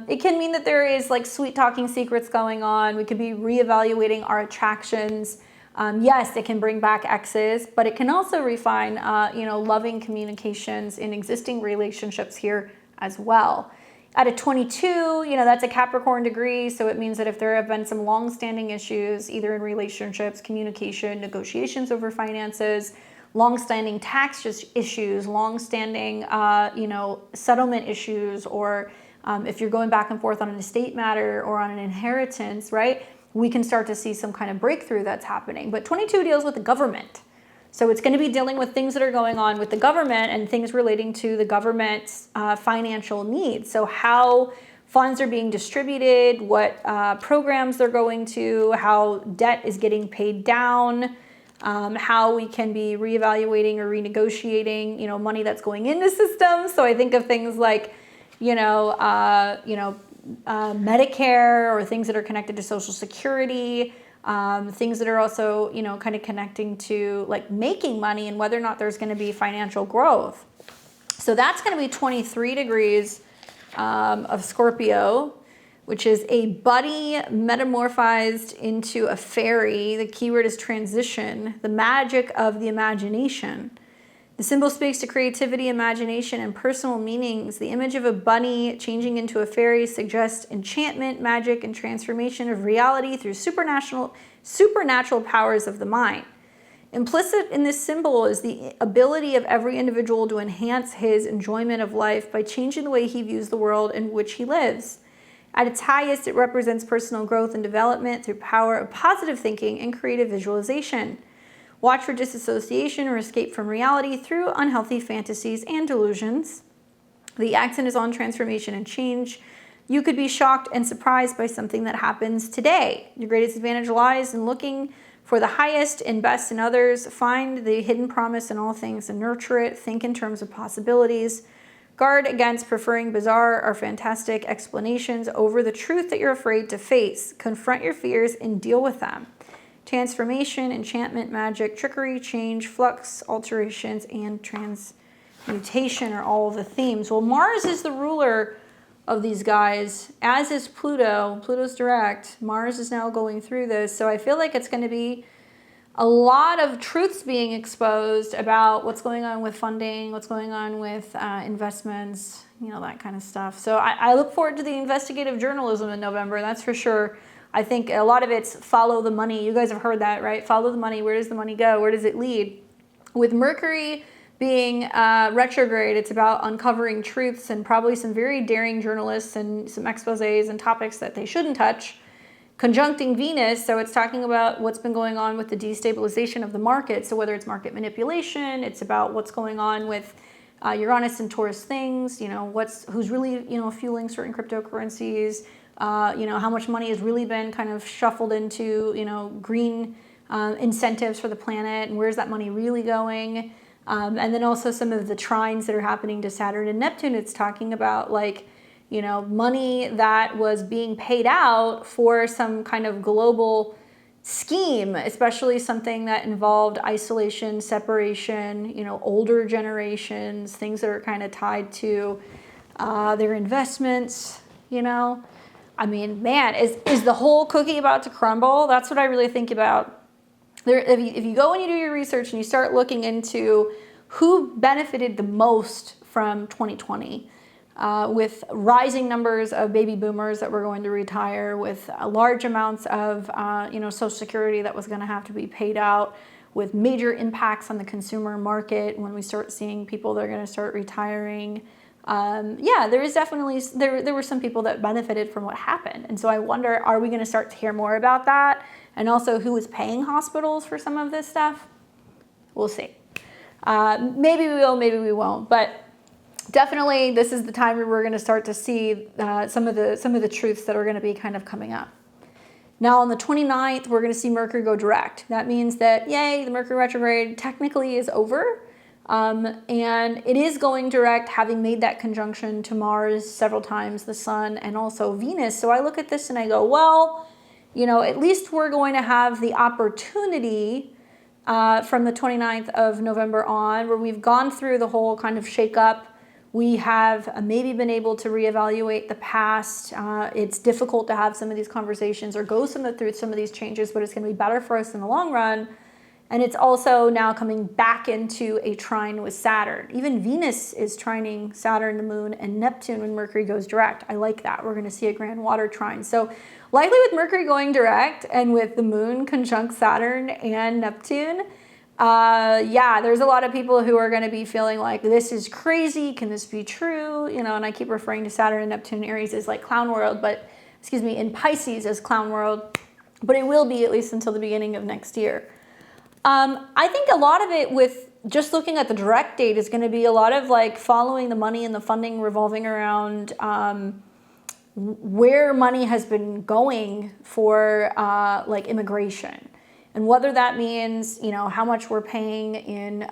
It can mean that there is like sweet talking secrets going on. We could be reevaluating our attractions. Yes, it can bring back exes, but it can also refine, you know, loving communications in existing relationships here as well. At a 22, you know, that's a Capricorn degree. So it means that if there have been some long-standing issues, either in relationships, communication, negotiations over finances, long-standing tax issues, long-standing, you know, settlement issues, or if you're going back and forth on an estate matter or on an inheritance, right? We can start to see some kind of breakthrough that's happening. But 22 deals with the government. So it's going to be dealing with things that are going on with the government and things relating to the government's financial needs. So how funds are being distributed, what programs they're going to, how debt is getting paid down, how we can be reevaluating or renegotiating, you know, money that's going into systems. So I think of things like, Medicare, or things that are connected to Social Security, things that are also, you know, kind of connecting to like making money and whether or not there's going to be financial growth. So that's going to be 23 degrees of Scorpio, which is a buddy metamorphized into a fairy. The keyword is transition, the magic of the imagination. The symbol speaks to creativity, imagination, and personal meanings. The image of a bunny changing into a fairy suggests enchantment, magic, and transformation of reality through supernatural powers of the mind. Implicit in this symbol is the ability of every individual to enhance his enjoyment of life by changing the way he views the world in which he lives. At its highest, it represents personal growth and development through power of positive thinking and creative visualization. Watch for disassociation or escape from reality through unhealthy fantasies and delusions. The accent is on transformation and change. You could be shocked and surprised by something that happens today. Your greatest advantage lies in looking for the highest and best in others. Find the hidden promise in all things and nurture it. Think in terms of possibilities. Guard against preferring bizarre or fantastic explanations over the truth that you're afraid to face. Confront your fears and deal with them. Transformation, enchantment, magic, trickery, change, flux, alterations, and mutation are all the themes. Well, Mars is the ruler of these guys, as is Pluto. Pluto's direct. Mars is now going through this. So I feel like it's going to be a lot of truths being exposed about what's going on with funding, what's going on with investments, you know, that kind of stuff. So I look forward to the investigative journalism in November, that's for sure. I think a lot of it's follow the money. You guys have heard that, right? Follow the money. Where does the money go? Where does it lead? With Mercury being retrograde, it's about uncovering truths and probably some very daring journalists and some exposés and topics that they shouldn't touch. Conjuncting Venus, so it's talking about what's been going on with the destabilization of the market. So whether it's market manipulation, it's about what's going on with Uranus and Taurus things, you know, who's really, you know, fueling certain cryptocurrencies, you know, how much money has really been kind of shuffled into, you know, green incentives for the planet, and where's that money really going? And then also some of the trines that are happening to Saturn and Neptune. It's talking about, like, you know, money that was being paid out for some kind of global scheme, especially something that involved isolation, separation, you know, older generations, things that are kind of tied to their investments, you know. I mean, man, is the whole cookie about to crumble? That's what I really think about. If you go and you do your research and you start looking into who benefited the most from 2020, with rising numbers of baby boomers that were going to retire, with large amounts of you know, Social Security that was going to have to be paid out, with major impacts on the consumer market when we start seeing people that are going to start retiring. Yeah, there is definitely, there were some people that benefited from what happened. And so I wonder, are we going to start to hear more about that? And also, who is paying hospitals for some of this stuff? We'll see. Maybe we will, maybe we won't. But definitely, this is the time where we're going to start to see some of the truths that are going to be kind of coming up. Now, on the 29th, we're going to see Mercury go direct. That means that, yay, the Mercury retrograde technically is over. And it is going direct, having made that conjunction to Mars several times, the Sun, and also Venus. So I look at this and I go, well, you know, at least we're going to have the opportunity from the 29th of November on, where we've gone through the whole kind of shakeup. We have maybe been able to reevaluate the past. It's difficult to have some of these conversations or go through some of these changes, but it's going to be better for us in the long run. And it's also now coming back into a trine with Saturn. Even Venus is trining Saturn, the Moon, and Neptune when Mercury goes direct. I like that. We're going to see a grand water trine. So likely with Mercury going direct and with the Moon conjunct Saturn and Neptune, yeah, there's a lot of people who are going to be feeling like, this is crazy. Can this be true? You know, and I keep referring to Saturn and Neptune in Aries as like clown world, but excuse me, in Pisces as clown world. But it will be at least until the beginning of next year. I think a lot of it with just looking at the direct date is going to be a lot of like following the money and the funding revolving around where money has been going for like immigration, and whether that means, you know, how much we're paying in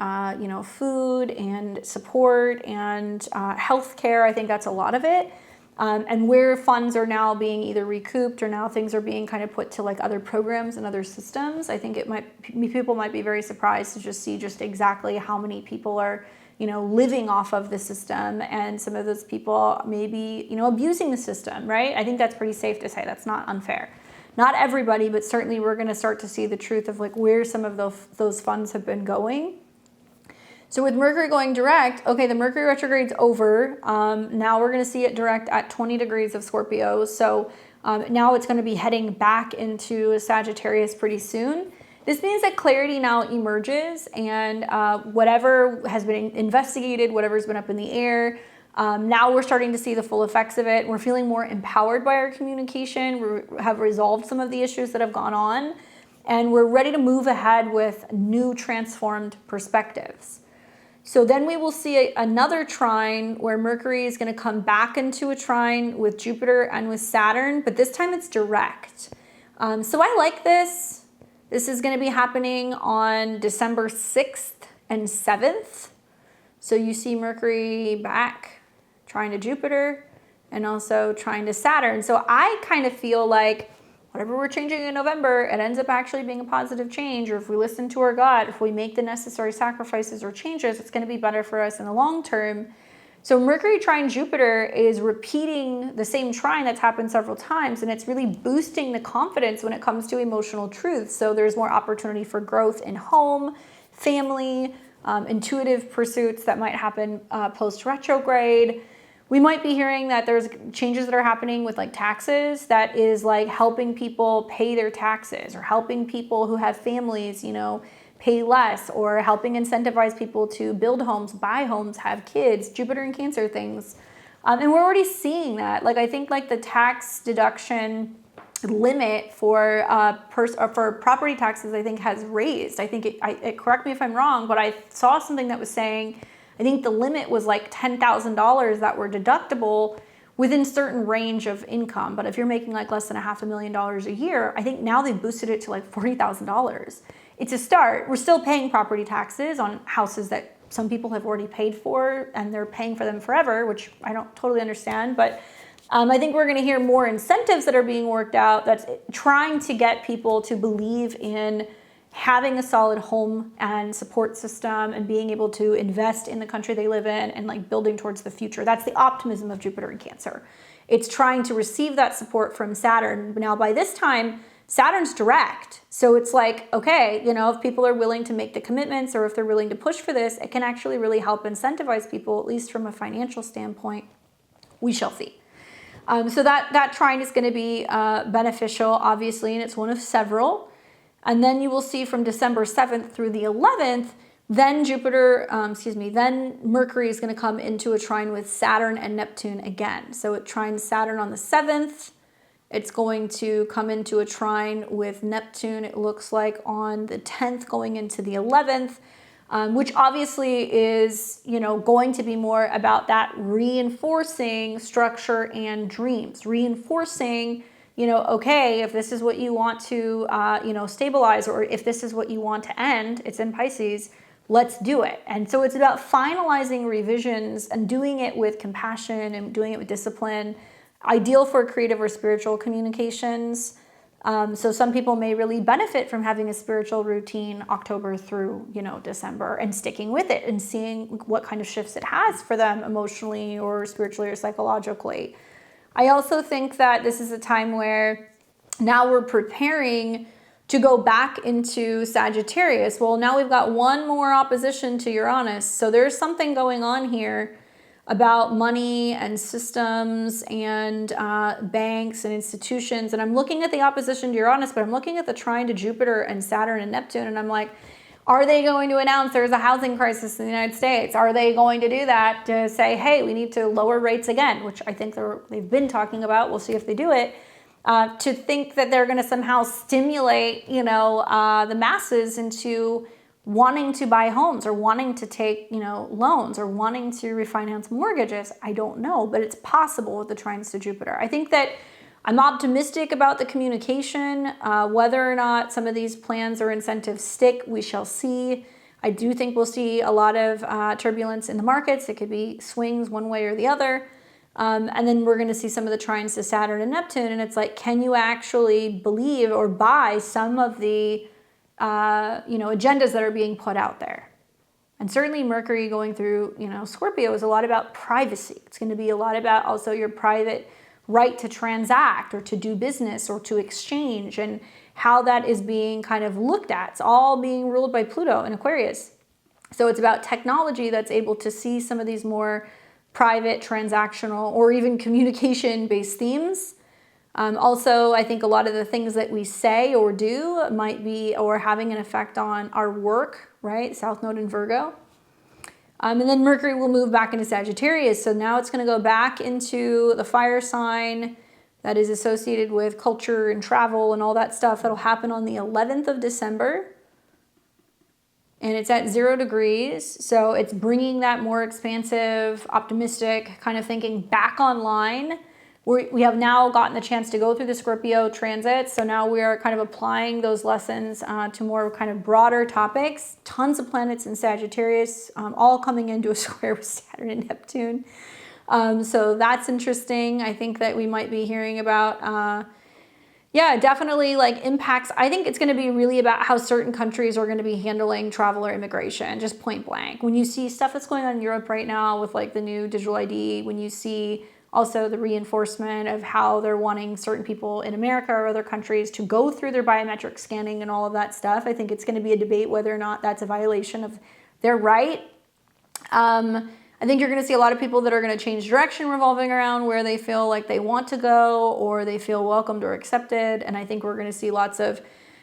you know, food and support and healthcare. I think that's a lot of it. And where funds are now being either recouped or now things are being kind of put to like other programs and other systems. I think people might be very surprised to just see just exactly how many people are, you know, living off of the system, and some of those people may be, you know, abusing the system, right? I think that's pretty safe to say. That's not unfair. Not everybody, but certainly we're going to start to see the truth of like where some of those funds have been going. So with Mercury going direct, okay, the Mercury retrograde's over. Now we're going to see it direct at 20 degrees of Scorpio. So now it's going to be heading back into Sagittarius pretty soon. This means that clarity now emerges, and whatever has been investigated, whatever's been up in the air, now we're starting to see the full effects of it. We're feeling more empowered by our communication. We have resolved some of the issues that have gone on, and we're ready to move ahead with new transformed perspectives. So then we will see another trine where Mercury is going to come back into a trine with Jupiter and with Saturn, but this time it's direct. So I like this. This is going to be happening on December 6th and 7th. So you see Mercury back trine to Jupiter and also trine to Saturn. So I kind of feel like whatever we're changing in November, it ends up actually being a positive change, or if we listen to our gut, if we make the necessary sacrifices or changes, it's going to be better for us in the long term. So Mercury trine Jupiter is repeating the same trine that's happened several times, and it's really boosting the confidence when it comes to emotional truth. So there's more opportunity for growth in home, family, intuitive pursuits that might happen post-retrograde. We might be hearing that there's changes that are happening with like taxes that is like helping people pay their taxes, or helping people who have families, you know, pay less, or helping incentivize people to build homes, buy homes, have kids, Jupiter and Cancer things. And we're already seeing that. Like, I think like the tax deduction limit for property taxes, I think has raised. I think it correct me if I'm wrong, but I saw something that was saying, I think the limit was like $10,000 that were deductible within certain range of income. But if you're making like less than $500,000 a year, I think now they've boosted it to like $40,000. It's a start. We're still paying property taxes on houses that some people have already paid for, and they're paying for them forever, which I don't totally understand. But I think we're going to hear more incentives that are being worked out that's trying to get people to believe in having a solid home and support system, and being able to invest in the country they live in, and like building towards the future. That's the optimism of Jupiter in Cancer. It's trying to receive that support from Saturn. Now, by this time, Saturn's direct. So it's like, okay, you know, if people are willing to make the commitments, or if they're willing to push for this, it can actually really help incentivize people, at least from a financial standpoint. We shall see. So that trine is going to be beneficial, obviously, and it's one of several. And then you will see from December 7th through the 11th, then then Mercury is going to come into a trine with Saturn and Neptune again. So it trines Saturn on the 7th. It's going to come into a trine with Neptune, it looks like, on the 10th going into the 11th, which obviously is, you know, going to be more about that reinforcing structure and dreams, reinforcing, you know, okay, if this is what you want to, stabilize, or if this is what you want to end, it's in Pisces, let's do it. And so it's about finalizing revisions and doing it with compassion and doing it with discipline, ideal for creative or spiritual communications. So some people may really benefit from having a spiritual routine October through, you know, December, and sticking with it and seeing what kind of shifts it has for them emotionally or spiritually or psychologically. I also think that this is a time where now we're preparing to go back into Sagittarius. Well, now we've got one more opposition to Uranus. So there's something going on here about money and systems and banks and institutions. And I'm looking at the opposition to Uranus, but I'm looking at the trine to Jupiter and Saturn and Neptune. And I'm like, are they going to announce there's a housing crisis in the United States? Are they going to do that to say, hey, we need to lower rates again, which I think they've been talking about. We'll see if they do it. To think that they're going to somehow stimulate, the masses into wanting to buy homes, or wanting to take, loans, or wanting to refinance mortgages. I don't know, but it's possible with the trines to Jupiter. I think that I'm optimistic about the communication. Whether or not some of these plans or incentives stick, we shall see. I do think we'll see a lot of turbulence in the markets. It could be swings one way or the other. And then we're going to see some of the trines to Saturn and Neptune. And it's like, can you actually believe or buy some of the agendas that are being put out there? And certainly Mercury going through, Scorpio is a lot about privacy. It's going to be a lot about also your private right to transact, or to do business, or to exchange, and how that is being kind of looked at. It's all being ruled by Pluto in Aquarius. So it's about technology that's able to see some of these more private, transactional, or even communication-based themes. Also, I think a lot of the things that we say or do might be, or having an effect on our work, right? South Node in Virgo. And then Mercury will move back into Sagittarius. So now it's going to go back into the fire sign that is associated with culture and travel and all that stuff. That'll happen on the 11th of December. And it's at 0 degrees. So it's bringing that more expansive, optimistic kind of thinking back online. We have now gotten the chance to go through the Scorpio transit. So now we are kind of applying those lessons to more kind of broader topics. Tons of planets in Sagittarius, all coming into a square with Saturn and Neptune. So that's interesting. I think that we might be hearing about, Yeah, definitely like impacts. I think it's going to be really about how certain countries are going to be handling travel or immigration, just point blank. When you see stuff that's going on in Europe right now with like the new digital ID, when you see also the reinforcement of how they're wanting certain people in America or other countries to go through their biometric scanning and all of that stuff, I think it's going to be a debate whether or not that's a violation of their right. I think you're going to see a lot of people that are going to change direction revolving around where they feel like they want to go or they feel welcomed or accepted. And I think we're going to see lots of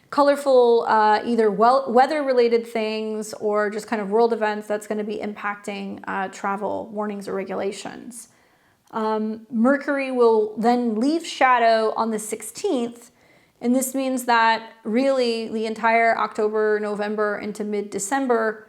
colorful, either weather-related things or just kind of world events that's going to be impacting travel warnings or regulations. Mercury will then leave shadow on the 16th. And this means that really the entire October, November into mid-December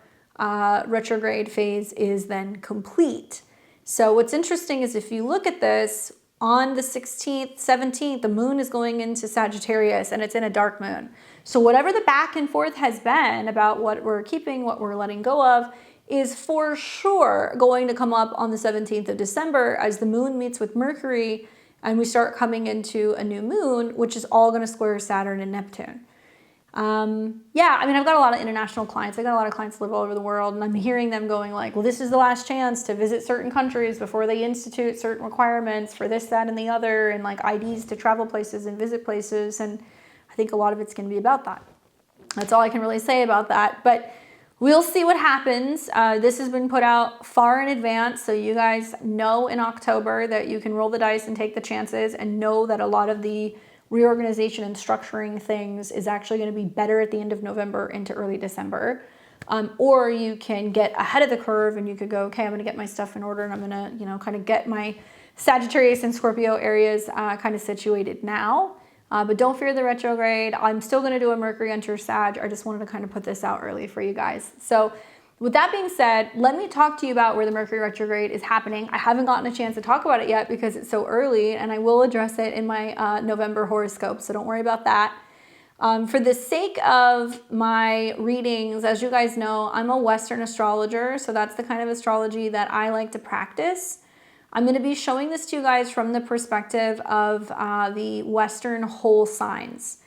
retrograde phase is then complete. So what's interesting is if you look at this, on the 16th, 17th, the moon is going into Sagittarius and it's in a dark moon. So whatever the back and forth has been about what we're keeping, what we're letting go of, is for sure going to come up on the 17th of December as the moon meets with Mercury and we start coming into a new moon, which is all going to square Saturn and Neptune. Yeah, I mean, I've got a lot of international clients. I got a lot of clients that live all over the world, and I'm hearing them going like, well, this is the last chance to visit certain countries before they institute certain requirements for this, that, and the other, and like IDs to travel places and visit places. And I think a lot of it's going to be about that. That's all I can really say about that. But we'll see what happens. This has been put out far in advance, so you guys know in October that you can roll the dice and take the chances and know that a lot of the reorganization and structuring things is actually going to be better at the end of November into early December. Or you can get ahead of the curve and you could go, okay, I'm going to get my stuff in order and I'm going to, you know, kind of get my Sagittarius and Scorpio areas kind of situated now. But don't fear the retrograde. I'm still going to do a Mercury enters Sag. I just wanted to kind of put this out early for you guys. So with that being said, let me talk to you about where the Mercury retrograde is happening. I haven't gotten a chance to talk about it yet because it's so early, and I will address it in my November horoscope, so don't worry about that. For the sake of my readings, as you guys know, I'm a Western astrologer, so that's the kind of astrology that I like to practice. I'm going to be showing this to you guys from the perspective of the Western whole signs.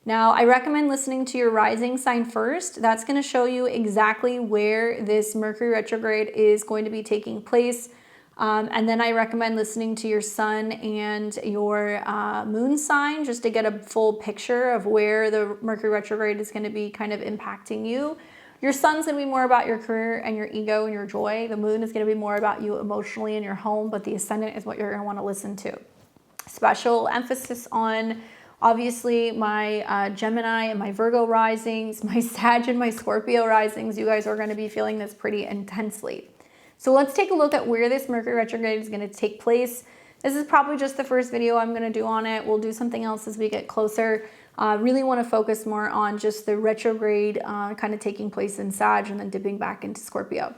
Now, I recommend listening to your rising sign first. That's going to show you exactly where this Mercury retrograde is going to be taking place. And then I recommend listening to your sun and your moon sign just to get a full picture of where the Mercury retrograde is going to be kind of impacting you. Your sun's going to be more about your career and your ego and your joy. The moon is going to be more about you emotionally in your home, but the ascendant is what you're going to want to listen to. Special emphasis on obviously my Gemini and my Virgo risings, my Sag and my Scorpio risings. You guys are going to be feeling this pretty intensely. So let's take a look at where this Mercury retrograde is going to take place. This is probably just the first video I'm going to do on it. We'll do something else as we get closer. Really want to focus more on just the retrograde kind of taking place in Sag and then dipping back into Scorpio.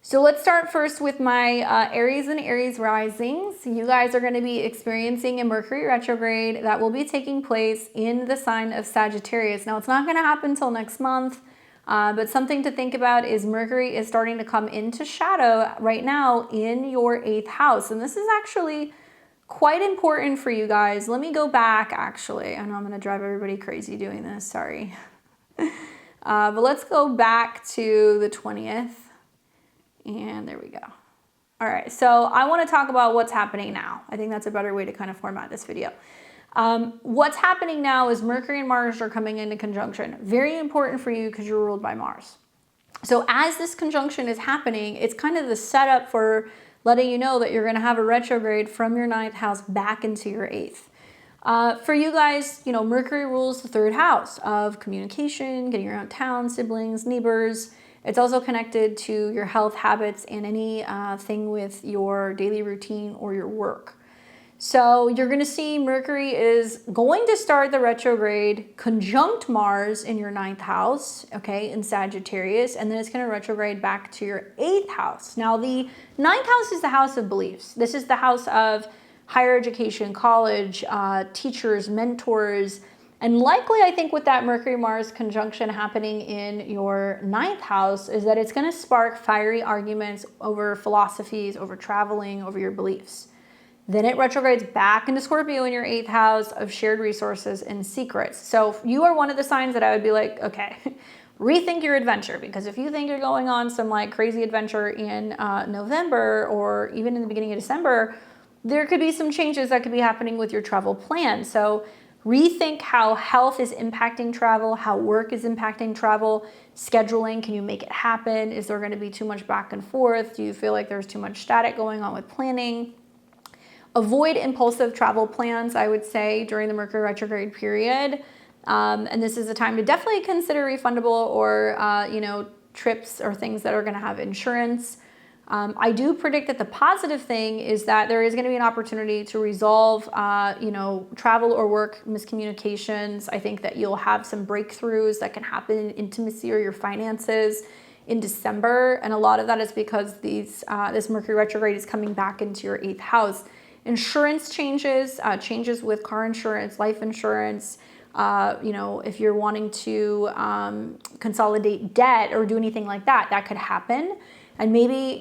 So let's start first with my Aries and Aries risings. You guys are going to be experiencing a Mercury retrograde that will be taking place in the sign of Sagittarius. Now, it's not going to happen until next month, but something to think about is Mercury is starting to come into shadow right now in your 8th house. And this is actually quite important for you guys. Let me go back, actually. I know I'm going to drive everybody crazy doing this. Sorry. But let's go back to the 20th. And there we go. All right, so I want to talk about what's happening now. I think that's a better way to kind of format this video. What's happening now is Mercury and Mars are coming into conjunction. Very important for you because you're ruled by Mars. So as this conjunction is happening, it's kind of the setup for letting you know that you're going to have a retrograde from your 9th house back into your 8th. For you guys, you know, Mercury rules the 3rd house of communication, getting around town, siblings, neighbors. It's also connected to your health habits and any thing with your daily routine or your work. So you're going to see Mercury is going to start the retrograde conjunct Mars in your 9th house, okay, in Sagittarius, and then it's going to retrograde back to your 8th house. Now, the 9th house is the house of beliefs. This is the house of higher education, college, teachers, mentors. And likely, I think with that Mercury-Mars conjunction happening in your 9th house is that it's going to spark fiery arguments over philosophies, over traveling, over your beliefs. Then it retrogrades back into Scorpio in your 8th house of shared resources and secrets. So you are one of the signs that I would be like, okay, rethink your adventure, because if you think you're going on some like crazy adventure in November or even in the beginning of December, there could be some changes that could be happening with your travel plan. So rethink how health is impacting travel, how work is impacting travel, scheduling. Can you make it happen? Is there going to be too much back and forth? Do you feel like there's too much static going on with planning? Avoid impulsive travel plans, I would say, during the Mercury retrograde period. And this is a time to definitely consider refundable or, trips or things that are going to have insurance. I do predict that the positive thing is that there is going to be an opportunity to resolve, travel or work miscommunications. I think that you'll have some breakthroughs that can happen in intimacy or your finances in December. And a lot of that is because this Mercury retrograde is coming back into your 8th house. Insurance changes, changes with car insurance, life insurance. If you're wanting to consolidate debt or do anything like that, that could happen. And maybe,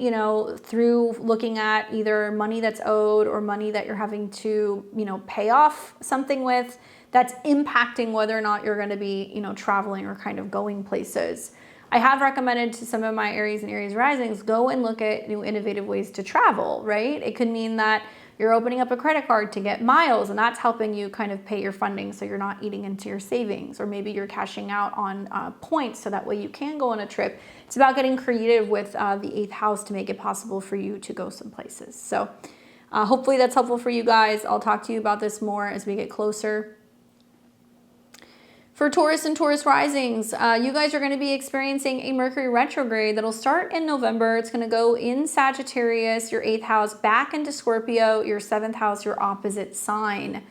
through looking at either money that's owed or money that you're having to, pay off something with, that's impacting whether or not you're going to be, traveling or kind of going places. I have recommended to some of my Aries and Aries risings, go and look at new innovative ways to travel, right? It could mean that you're opening up a credit card to get miles, and that's helping you kind of pay your funding so you're not eating into your savings. Or maybe you're cashing out on points so that way you can go on a trip. It's about getting creative with the 8th house to make it possible for you to go some places. So hopefully that's helpful for you guys. I'll talk to you about this more as we get closer. For Taurus and Taurus risings, you guys are going to be experiencing a Mercury retrograde that'll start in November. It's going to go in Sagittarius, your 8th house, back into Scorpio, your 7th house, your opposite sign.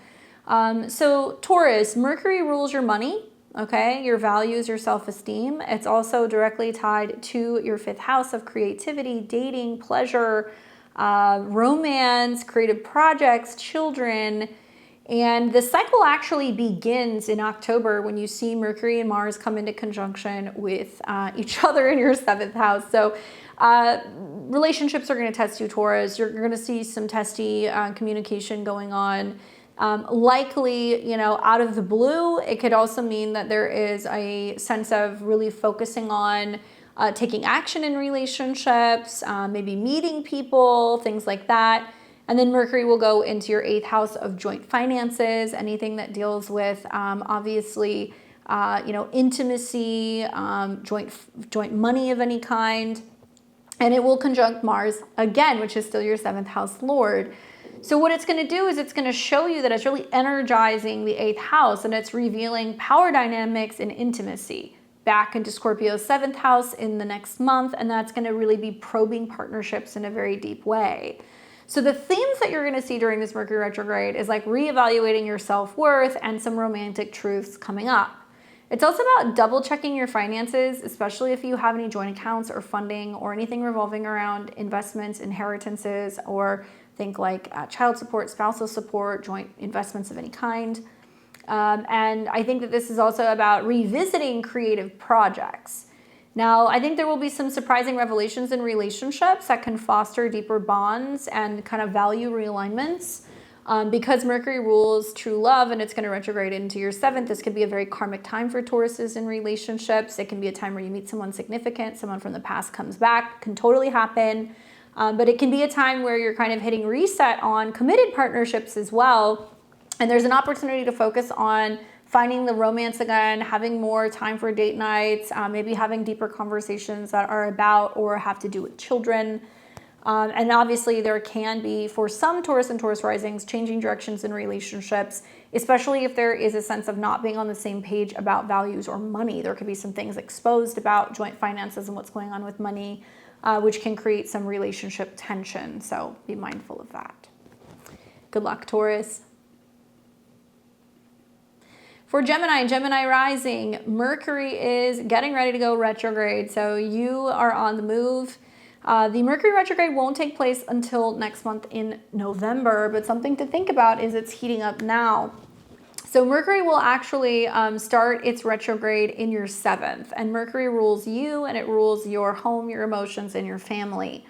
So Taurus, Mercury rules your money, okay? Your values, your self-esteem. It's also directly tied to your 5th house of creativity, dating, pleasure, romance, creative projects, children. And the cycle actually begins in October when you see Mercury and Mars come into conjunction with each other in your 7th house. So relationships are going to test you, Taurus. You're going to see some testy communication going on. Likely, out of the blue. It could also mean that there is a sense of really focusing on taking action in relationships, maybe meeting people, things like that. And then Mercury will go into your 8th house of joint finances, anything that deals with, obviously, intimacy, joint money of any kind. And it will conjunct Mars again, which is still your 7th house lord. So what it's going to do is it's going to show you that it's really energizing the 8th house, and it's revealing power dynamics and intimacy back into Scorpio's 7th house in the next month. And that's going to really be probing partnerships in a very deep way. So the themes that you're going to see during this Mercury retrograde is like reevaluating your self-worth and some romantic truths coming up. It's also about double checking your finances, especially if you have any joint accounts or funding or anything revolving around investments, inheritances, or think like child support, spousal support, joint investments of any kind. And I think that this is also about revisiting creative projects. Now, I think there will be some surprising revelations in relationships that can foster deeper bonds and kind of value realignments. Because Mercury rules true love and it's going to retrograde into your 7th, this could be a very karmic time for Tauruses in relationships. It can be a time where you meet someone significant, someone from the past comes back, can totally happen. But it can be a time where you're kind of hitting reset on committed partnerships as well. And there's an opportunity to focus on finding the romance again, having more time for date nights, maybe having deeper conversations that are about or have to do with children. And obviously there can be, for some Taurus and Taurus risings, changing directions in relationships, especially if there is a sense of not being on the same page about values or money. There could be some things exposed about joint finances and what's going on with money, which can create some relationship tension. So be mindful of that. Good luck, Taurus. For Gemini and Gemini rising, Mercury is getting ready to go retrograde. So you are on the move. The Mercury retrograde won't take place until next month in November, but something to think about is it's heating up now. So Mercury will actually start its retrograde in your 7th, and Mercury rules you, and it rules your home, your emotions, and your family.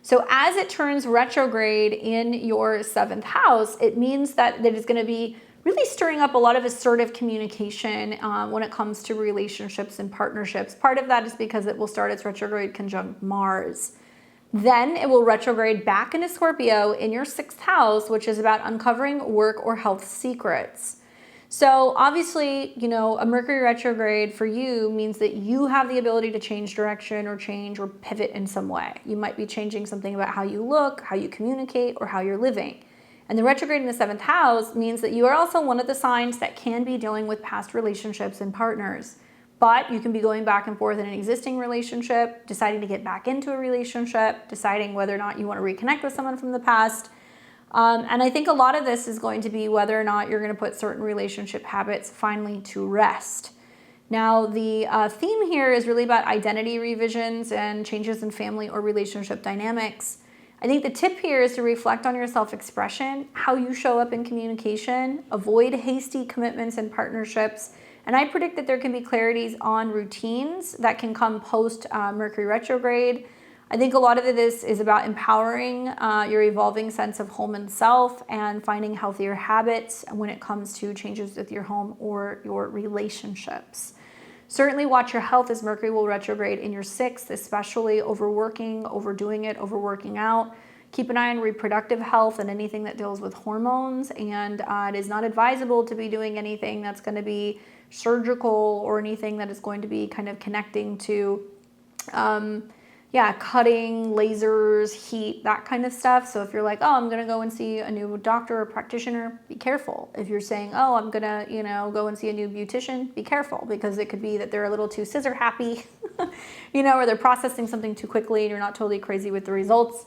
So as it turns retrograde in your seventh house, it means that it's going to be really stirring up a lot of assertive communication when it comes to relationships and partnerships. Part of that is because it will start its retrograde conjunct Mars. Then it will retrograde back into Scorpio in your sixth house, which is about uncovering work or health secrets. So obviously, you know, a Mercury retrograde for you means that you have the ability to change direction or change or pivot in some way. You might be changing something about how you look, how you communicate, or how you're living. And the retrograde in the seventh house means that you are also one of the signs that can be dealing with past relationships and partners. But you can be going back and forth in an existing relationship, deciding to get back into a relationship, deciding whether or not you want to reconnect with someone from the past. And I think a lot of this is going to be whether or not you're going to put certain relationship habits finally to rest. Now, the theme here is really about identity revisions and changes in family or relationship dynamics. I think the tip here is to reflect on your self-expression, how you show up in communication, avoid hasty commitments and partnerships. And I predict that there can be clarities on routines that can come post Mercury retrograde. I think a lot of this is about empowering your evolving sense of home and self and finding healthier habits when it comes to changes with your home or your relationships. Certainly watch your health as Mercury will retrograde in your sixth, especially overworking, overdoing it, overworking out. Keep an eye on reproductive health and anything that deals with hormones. And it is not advisable to be doing anything that's going to be surgical or anything that is going to be kind of connecting to cutting, lasers, heat, that kind of stuff. So if you're like, oh, I'm going to go and see a new doctor or practitioner, be careful. If you're saying, oh, I'm going to, go and see a new beautician, be careful, because it could be that they're a little too scissor happy, or they're processing something too quickly and you're not totally crazy with the results.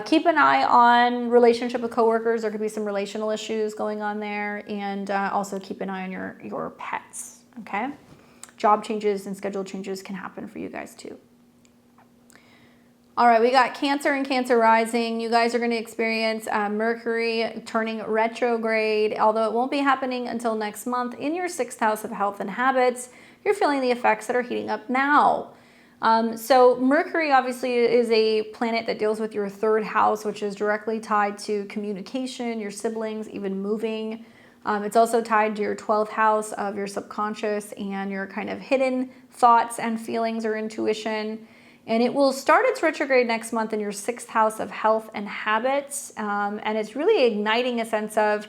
Keep an eye on relationship with coworkers. There could be some relational issues going on there. And also keep an eye on your pets, okay? Job changes and schedule changes can happen for you guys too. All right, we got Cancer and Cancer rising. You guys are going to experience Mercury turning retrograde, although it won't be happening until next month in your sixth house of health and habits. You're feeling the effects that are heating up now. So Mercury obviously is a planet that deals with your third house, which is directly tied to communication, your siblings, even moving. It's also tied to your 12th house of your subconscious and your kind of hidden thoughts and feelings or intuition. And it will start its retrograde next month in your sixth house of health and habits. And it's really igniting a sense of,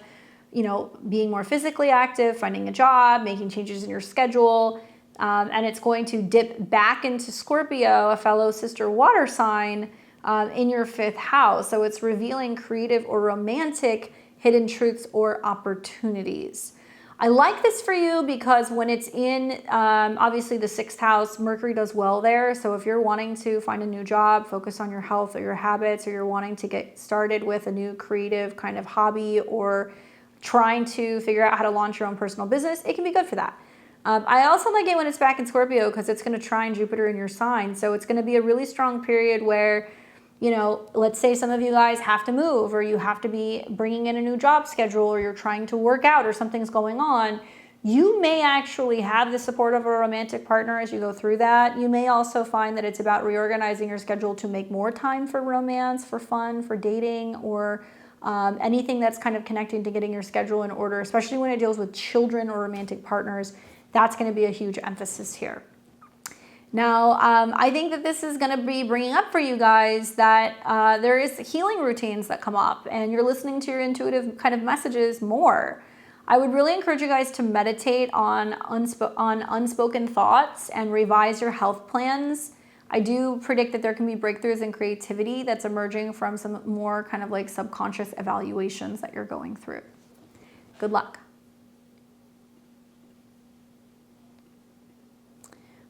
being more physically active, finding a job, making changes in your schedule. And it's going to dip back into Scorpio, a fellow sister water sign, in your fifth house. So it's revealing creative or romantic hidden truths or opportunities. I like this for you because when it's in, obviously the sixth house, Mercury does well there. So if you're wanting to find a new job, focus on your health or your habits, or you're wanting to get started with a new creative kind of hobby or trying to figure out how to launch your own personal business, it can be good for that. I also like it when it's back in Scorpio because it's going to trine Jupiter in your sign. So it's going to be a really strong period where, let's say some of you guys have to move, or you have to be bringing in a new job schedule, or you're trying to work out, or something's going on. You may actually have the support of a romantic partner as you go through that. You may also find that it's about reorganizing your schedule to make more time for romance, for fun, for dating, or anything that's kind of connecting to getting your schedule in order, especially when it deals with children or romantic partners. That's going to be a huge emphasis here. Now, I think that this is going to be bringing up for you guys that there is healing routines that come up and you're listening to your intuitive kind of messages more. I would really encourage you guys to meditate on unspoken thoughts and revise your health plans. I do predict that there can be breakthroughs in creativity that's emerging from some more kind of like subconscious evaluations that you're going through. Good luck.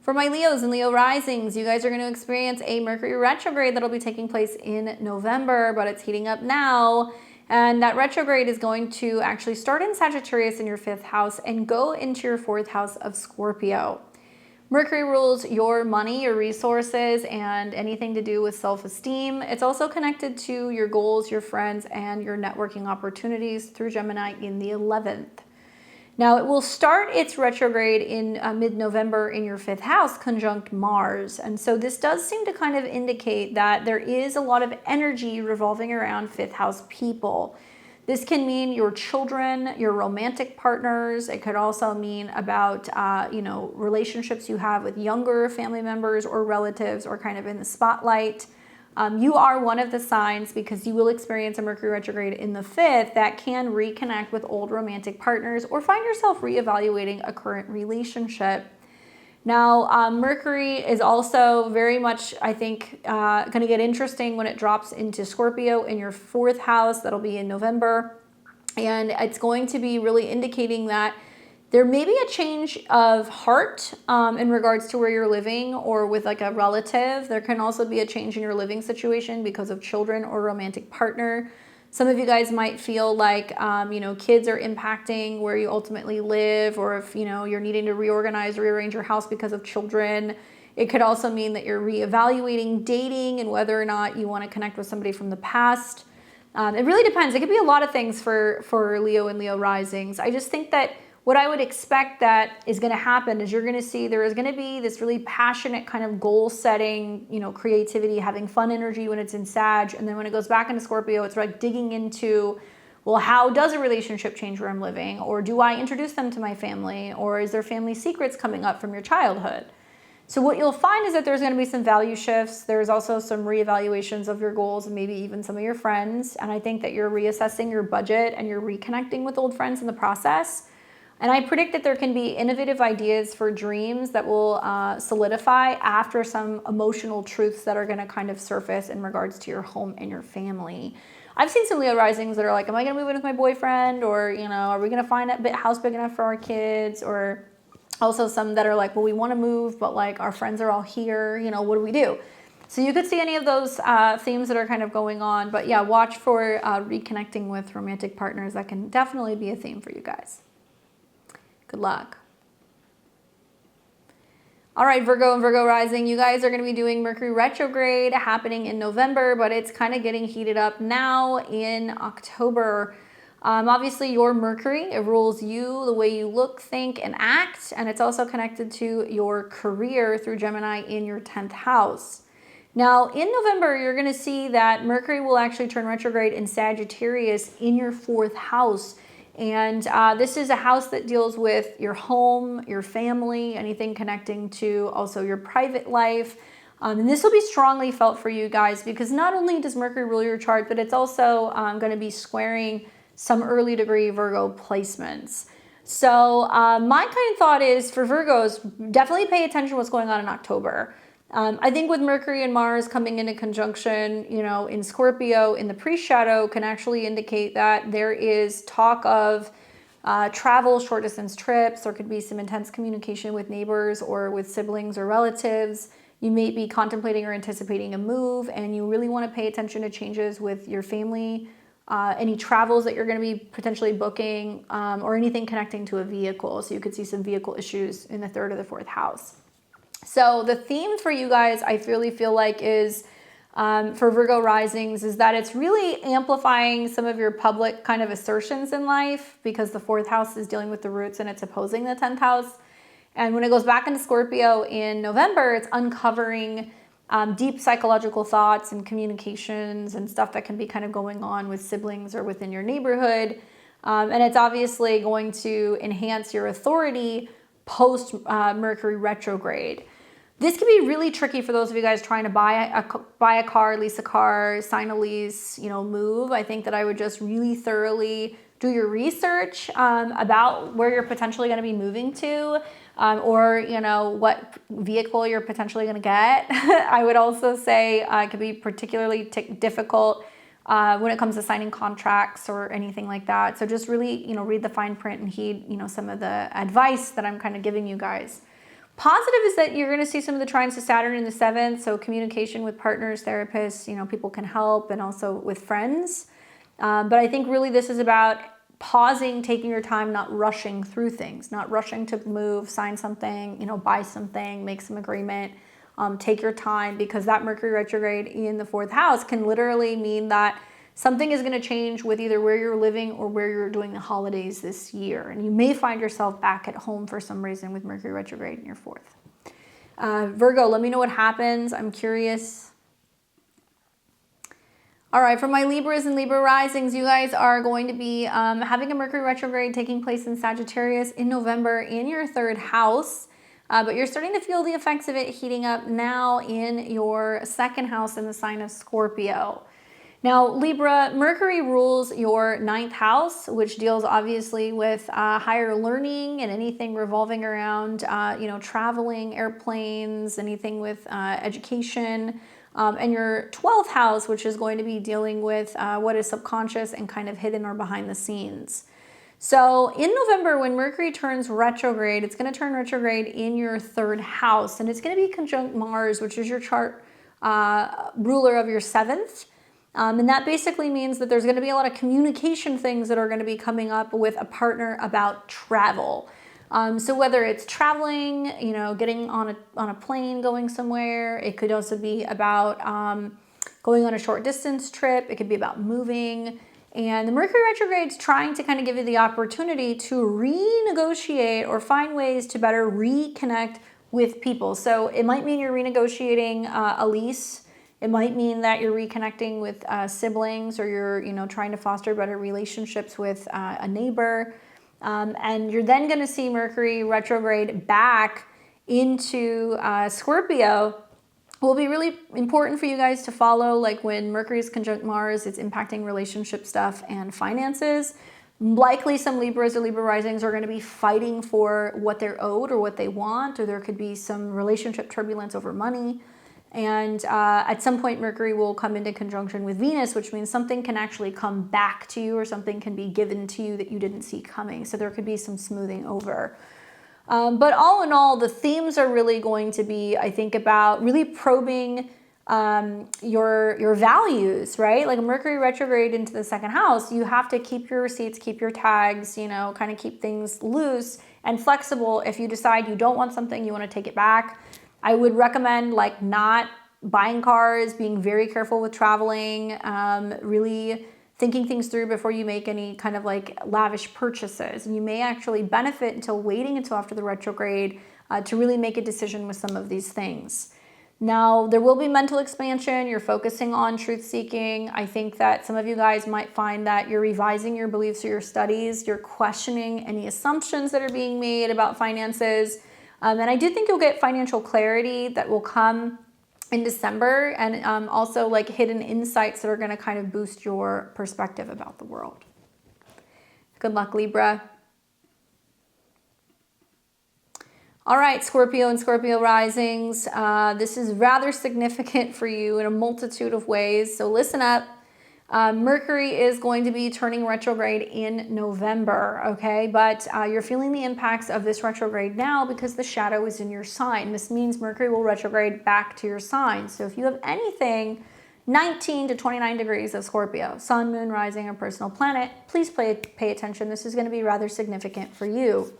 For my Leos and Leo risings, you guys are going to experience a Mercury retrograde that'll be taking place in November, but it's heating up now. And that retrograde is going to actually start in Sagittarius in your fifth house and go into your fourth house of Scorpio. Mercury rules your money, your resources, and anything to do with self-esteem. It's also connected to your goals, your friends, and your networking opportunities through Gemini in the 11th. Now, it will start its retrograde in mid-November in your 5th house, conjunct Mars. And so this does seem to kind of indicate that there is a lot of energy revolving around 5th house people. This can mean your children, your romantic partners. It could also mean about, relationships you have with younger family members or relatives or kind of in the spotlight. You are one of the signs, because you will experience a Mercury retrograde in the 5th, that can reconnect with old romantic partners or find yourself reevaluating a current relationship. Now, Mercury is also very much, I think, going to get interesting when it drops into Scorpio in your 4th house. That'll be in November. And it's going to be really indicating that there may be a change of heart in regards to where you're living or with like a relative. There can also be a change in your living situation because of children or romantic partner. Some of you guys might feel like, kids are impacting where you ultimately live, or if, you're needing to rearrange your house because of children. It could also mean that you're reevaluating dating and whether or not you want to connect with somebody from the past. It really depends. It could be a lot of things for Leo and Leo risings. I just think that what I would expect that is going to happen is you're going to see there is going to be this really passionate kind of goal setting, creativity, having fun energy when it's in Sag. And then when it goes back into Scorpio, it's like digging into, well, how does a relationship change where I'm living? Or do I introduce them to my family? Or is there family secrets coming up from your childhood? So what you'll find is that there's going to be some value shifts. There's also some reevaluations of your goals and maybe even some of your friends. And I think that you're reassessing your budget and you're reconnecting with old friends in the process. And I predict that there can be innovative ideas for dreams that will solidify after some emotional truths that are going to kind of surface in regards to your home and your family. I've seen some Leo risings that are like, am I going to move in with my boyfriend? Or, are we going to find a house big enough for our kids? Or also some that are like, well, we want to move, but like our friends are all here. What do we do? So you could see any of those themes that are kind of going on. But yeah, watch for reconnecting with romantic partners. That can definitely be a theme for you guys. Good luck. All right, Virgo and Virgo rising, you guys are going to be doing Mercury retrograde happening in November, but it's kind of getting heated up now in October. Obviously, your Mercury, it rules you, the way you look, think, and act, and it's also connected to your career through Gemini in your 10th house. Now, in November, you're going to see that Mercury will actually turn retrograde in Sagittarius in your 4th house. And this is a house that deals with your home, your family, anything connecting to also your private life. And this will be strongly felt for you guys because not only does Mercury rule your chart, but it's also going to be squaring some early degree Virgo placements. So my kind of thought is for Virgos, definitely pay attention to what's going on in October. I think with Mercury and Mars coming into conjunction, in Scorpio in the pre-shadow can actually indicate that there is talk of travel, short distance trips. There could be some intense communication with neighbors or with siblings or relatives. You may be contemplating or anticipating a move, and you really want to pay attention to changes with your family, any travels that you're going to be potentially booking, or anything connecting to a vehicle. So you could see some vehicle issues in the 3rd or the 4th house. So the theme for you guys, I really feel like is, for Virgo risings, is that it's really amplifying some of your public kind of assertions in life because the 4th house is dealing with the roots and it's opposing the 10th house. And when it goes back into Scorpio in November, it's uncovering deep psychological thoughts and communications and stuff that can be kind of going on with siblings or within your neighborhood. And it's obviously going to enhance your authority post Mercury retrograde. This can be really tricky for those of you guys trying to buy a car, lease a car, sign a lease, move. I think that I would just really thoroughly do your research about where you're potentially going to be moving to, or what vehicle you're potentially going to get. I would also say it could be particularly difficult when it comes to signing contracts or anything like that. So just really, read the fine print and heed, some of the advice that I'm kind of giving you guys. Positive is that you're going to see some of the trines to Saturn in the 7th. So communication with partners, therapists, people can help, and also with friends. But I think really this is about pausing, taking your time, not rushing through things, not rushing to move, sign something, buy something, make some agreement. Take your time, because that Mercury retrograde in the 4th house can literally mean that Something is going to change with either where you're living or where you're doing the holidays this year. And you may find yourself back at home for some reason with Mercury retrograde in your 4th. Virgo, let me know what happens. I'm curious. All right, for my Libras and Libra risings, you guys are going to be having a Mercury retrograde taking place in Sagittarius in November in your 3rd house. But you're starting to feel the effects of it heating up now in your 2nd house in the sign of Scorpio. Now, Libra, Mercury rules your 9th house, which deals obviously with higher learning and anything revolving around, traveling, airplanes, anything with education. And your 12th house, which is going to be dealing with what is subconscious and kind of hidden or behind the scenes. So in November, when Mercury turns retrograde, it's going to turn retrograde in your 3rd house, and it's going to be conjunct Mars, which is your chart ruler of your 7th. And that basically means that there's going to be a lot of communication things that are going to be coming up with a partner about travel. So whether it's traveling, getting on a plane, going somewhere, it could also be about going on a short distance trip. It could be about moving. And the Mercury retrograde is trying to kind of give you the opportunity to renegotiate or find ways to better reconnect with people. So it might mean you're renegotiating a lease. It might mean that you're reconnecting with siblings, or you're, trying to foster better relationships with a neighbor. And you're then going to see Mercury retrograde back into Scorpio. Will be really important for you guys to follow, like when Mercury is conjunct Mars, it's impacting relationship stuff and finances. Likely some Libras or Libra risings are going to be fighting for what they're owed or what they want, or there could be some relationship turbulence over money. And at some point, Mercury will come into conjunction with Venus, which means something can actually come back to you, or something can be given to you that you didn't see coming. So there could be some smoothing over. But all in all, the themes are really going to be, I think, about really probing your values, right? Like a Mercury retrograde into the 2nd house, you have to keep your receipts, keep your tags, kind of keep things loose and flexible. If you decide you don't want something, you want to take it back. I would recommend not buying cars, being very careful with traveling, really thinking things through before you make any kind of lavish purchases. And you may actually benefit until waiting until after the retrograde to really make a decision with some of these things. Now, there will be mental expansion. You're focusing on truth seeking. I think that some of you guys might find that you're revising your beliefs or your studies. You're questioning any assumptions that are being made about finances. And I do think you'll get financial clarity that will come in December, and also hidden insights that are going to kind of boost your perspective about the world. Good luck, Libra. All right, Scorpio and Scorpio risings. This is rather significant for you in a multitude of ways, so listen up. Mercury is going to be turning retrograde in November, okay? But you're feeling the impacts of this retrograde now because the shadow is in your sign. This means Mercury will retrograde back to your sign. So if you have anything 19 to 29 degrees of Scorpio, sun, moon, rising, or personal planet, please pay attention. This is going to be rather significant for you.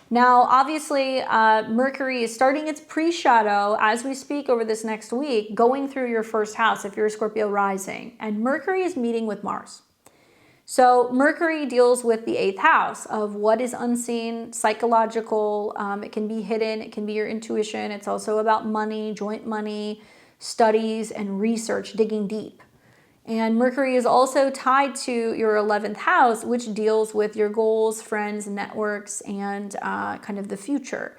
Now, obviously, Mercury is starting its pre-shadow as we speak over this next week, going through your 1st house if you're a Scorpio rising. And Mercury is meeting with Mars. So Mercury deals with the 8th house of what is unseen, psychological. It can be hidden. It can be your intuition. It's also about money, joint money, studies, and research, digging deep. And Mercury is also tied to your 11th house, which deals with your goals, friends, networks, and kind of the future.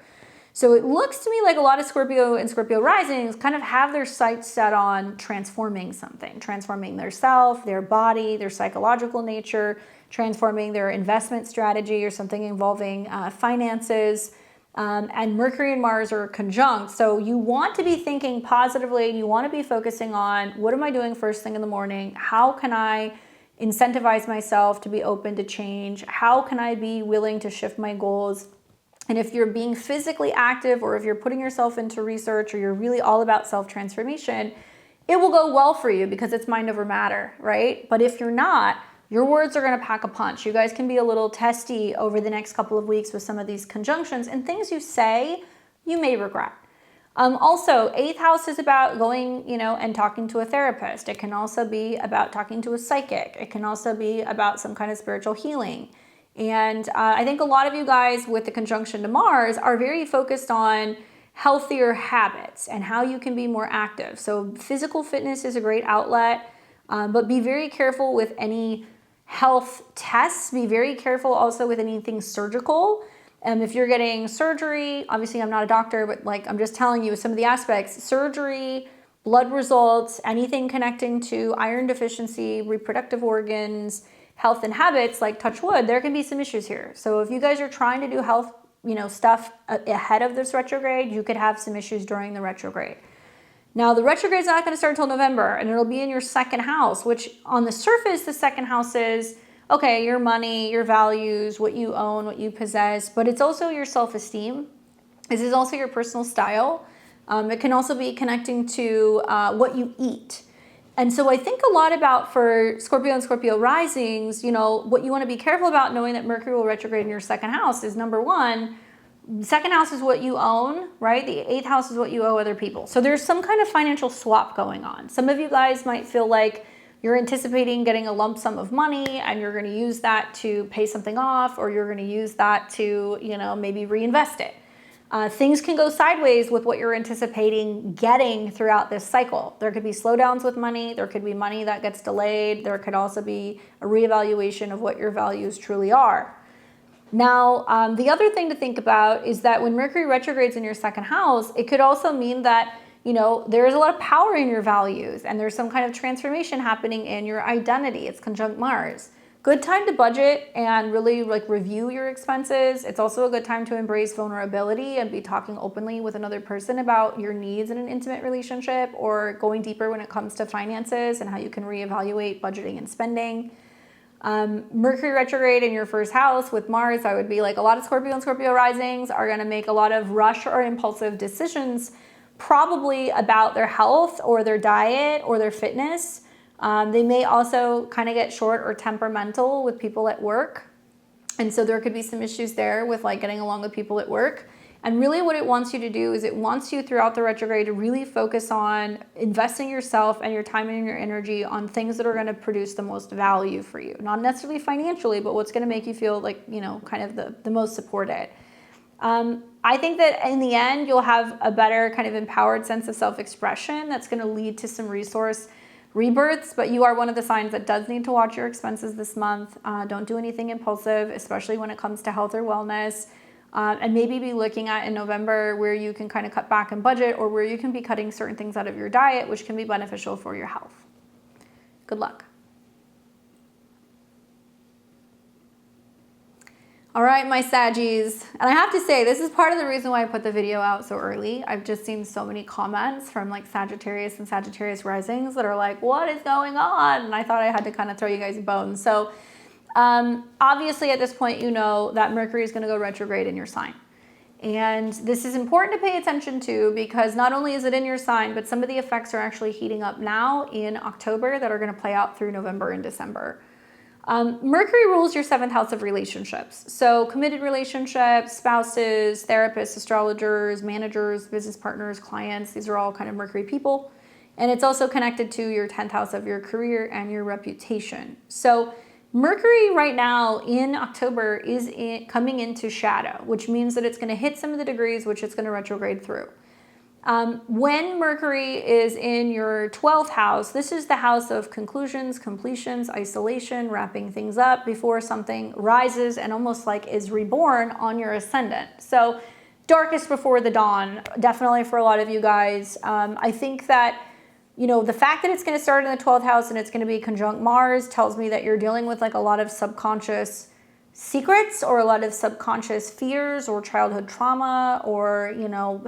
So it looks to me like a lot of Scorpio and Scorpio risings kind of have their sights set on transforming something, transforming their self, their body, their psychological nature, transforming their investment strategy or something involving finances. And Mercury and Mars are conjunct. So you want to be thinking positively. You want to be focusing on, what am I doing first thing in the morning? How can I incentivize myself to be open to change? How can I be willing to shift my goals? And if you're being physically active, or if you're putting yourself into research, or you're really all about self-transformation, it will go well for you because it's mind over matter, right? But if you're not, your words are going to pack a punch. You guys can be a little testy over the next couple of weeks with some of these conjunctions, and things you say, you may regret. Also, eighth house is about going, and talking to a therapist. It can also be about talking to a psychic. It can also be about some kind of spiritual healing. And I think a lot of you guys with the conjunction to Mars are very focused on healthier habits and how you can be more active. So physical fitness is a great outlet, but be very careful with any health tests. Be very careful also with anything surgical. If you're getting surgery, obviously I'm not a doctor, but I'm just telling you some of the aspects: surgery, blood results, anything connecting to iron deficiency, reproductive organs, health and habits, like touch wood, there can be some issues here. So if you guys are trying to do health, stuff ahead of this retrograde, you could have some issues during the retrograde. Now, the retrograde is not going to start until November, and it'll be in your second house, which on the surface, the second house is, okay, your money, your values, what you own, what you possess, but it's also your self-esteem. This is also your personal style. It can also be connecting to what you eat. And so I think a lot about, for Scorpio and Scorpio risings, what you want to be careful about knowing that Mercury will retrograde in your second house is, number one, second house is what you own, right? The eighth house is what you owe other people. So there's some kind of financial swap going on. Some of you guys might feel like you're anticipating getting a lump sum of money and you're going to use that to pay something off, or you're going to use that to, maybe reinvest it. Things can go sideways with what you're anticipating getting throughout this cycle. There could be slowdowns with money. There could be money that gets delayed. There could also be a reevaluation of what your values truly are. Now, the other thing to think about is that when Mercury retrogrades in your second house, it could also mean that there is a lot of power in your values and there's some kind of transformation happening in your identity. It's conjunct Mars. Good time to budget and really review your expenses. It's also a good time to embrace vulnerability and be talking openly with another person about your needs in an intimate relationship, or going deeper when it comes to finances and how you can reevaluate budgeting and spending. Mercury retrograde in your first house with Mars, I would be like, a lot of Scorpio and Scorpio risings are going to make a lot of rush or impulsive decisions, probably about their health or their diet or their fitness. They may also kind of get short or temperamental with people at work. And so there could be some issues there with getting along with people at work. And really what it wants you to do is it wants you throughout the retrograde to really focus on investing yourself and your time and your energy on things that are going to produce the most value for you. Not necessarily financially, but what's going to make you feel kind of the most supported. I think that in the end, you'll have a better kind of empowered sense of self-expression that's going to lead to some resource rebirths, but you are one of the signs that does need to watch your expenses this month. Don't do anything impulsive, especially when it comes to health or wellness. And maybe be looking at in November where you can kind of cut back and budget, or where you can be cutting certain things out of your diet, which can be beneficial for your health. Good luck. All right, my Saggies. And I have to say, this is part of the reason why I put the video out so early. I've just seen so many comments from Sagittarius and Sagittarius risings that are like, what is going on? And I thought I had to kind of throw you guys a bone. So obviously at this point, you know that Mercury is going to go retrograde in your sign. And this is important to pay attention to, because not only is it in your sign, but some of the effects are actually heating up now in October that are going to play out through November and December. Mercury rules your seventh house of relationships. So committed relationships, spouses, therapists, astrologers, managers, business partners, clients, these are all kind of Mercury people. And it's also connected to your 10th house of your career and your reputation. So Mercury right now in October is coming into shadow, which means that it's going to hit some of the degrees which it's going to retrograde through. When Mercury is in your 12th house, this is the house of conclusions, completions, isolation, wrapping things up before something rises and almost is reborn on your ascendant. So darkest before the dawn, definitely for a lot of you guys. I think that, the fact that it's going to start in the 12th house and it's going to be conjunct Mars tells me that you're dealing with a lot of subconscious secrets, or a lot of subconscious fears or childhood trauma, or,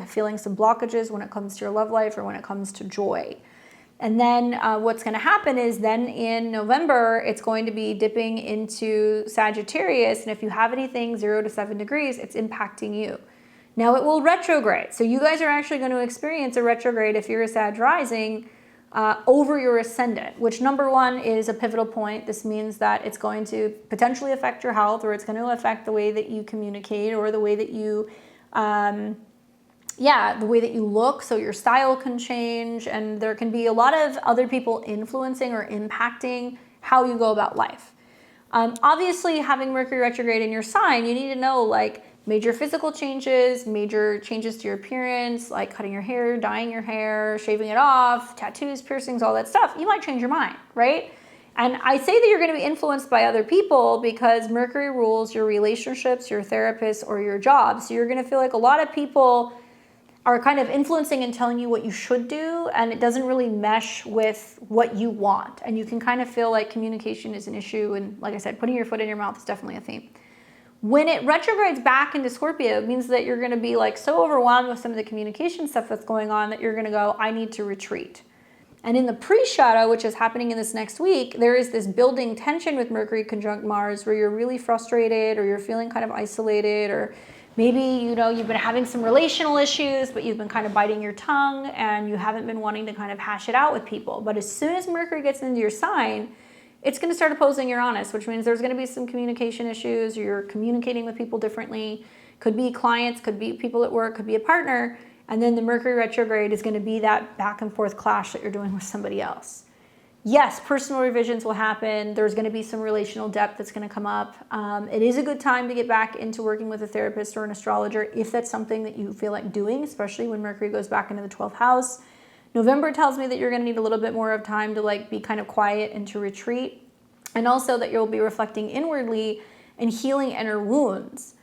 feeling some blockages when it comes to your love life or when it comes to joy. And then what's going to happen is then in November, it's going to be dipping into Sagittarius. And if you have anything 0 to 7 degrees, it's impacting you. Now it will retrograde. So you guys are actually going to experience a retrograde if you're a Sag rising over your ascendant, which number one is a pivotal point. This means that it's going to potentially affect your health, or it's going to affect the way that you communicate, or the way that you, yeah, the way that you look, so your style can change, and there can be a lot of other people influencing or impacting how you go about life. Obviously, having Mercury retrograde in your sign, you need to know like major physical changes, major changes to your appearance, like cutting your hair, dyeing your hair, shaving it off, tattoos, piercings, all that stuff. You might change your mind, right? And I say that you're going to be influenced by other people because Mercury rules your relationships, your therapists, or your job. So you're going to feel like a lot of people are kind of influencing and telling you what you should do, and it doesn't really mesh with what you want. And you can kind of feel like communication is an issue, and like I said, putting your foot in your mouth is definitely a theme. When it retrogrades back into Scorpio, it means that you're going to be like so overwhelmed with some of the communication stuff that's going on that you're going to go, I need to retreat. And in the pre-shadow, which is happening in this next week, there is this building tension with Mercury conjunct Mars where you're really frustrated, or you're feeling kind of isolated, or maybe, you know, you've been having some relational issues, but you've been kind of biting your tongue and you haven't been wanting to kind of hash it out with people. But as soon as Mercury gets into your sign, it's going to start opposing Uranus, which means there's going to be some communication issues. You're communicating with people differently. Could be clients, could be people at work, could be a partner. And then the Mercury retrograde is going to be that back and forth clash that you're doing with somebody else. Yes, personal revisions will happen. There's going to be some relational depth that's going to come up. It is a good time to get back into working with a therapist or an astrologer if that's something that you feel like doing, especially when Mercury goes back into the 12th house. November tells me that you're going to need a little bit more of time to like be kind of quiet and to retreat, and also that you'll be reflecting inwardly and healing inner wounds.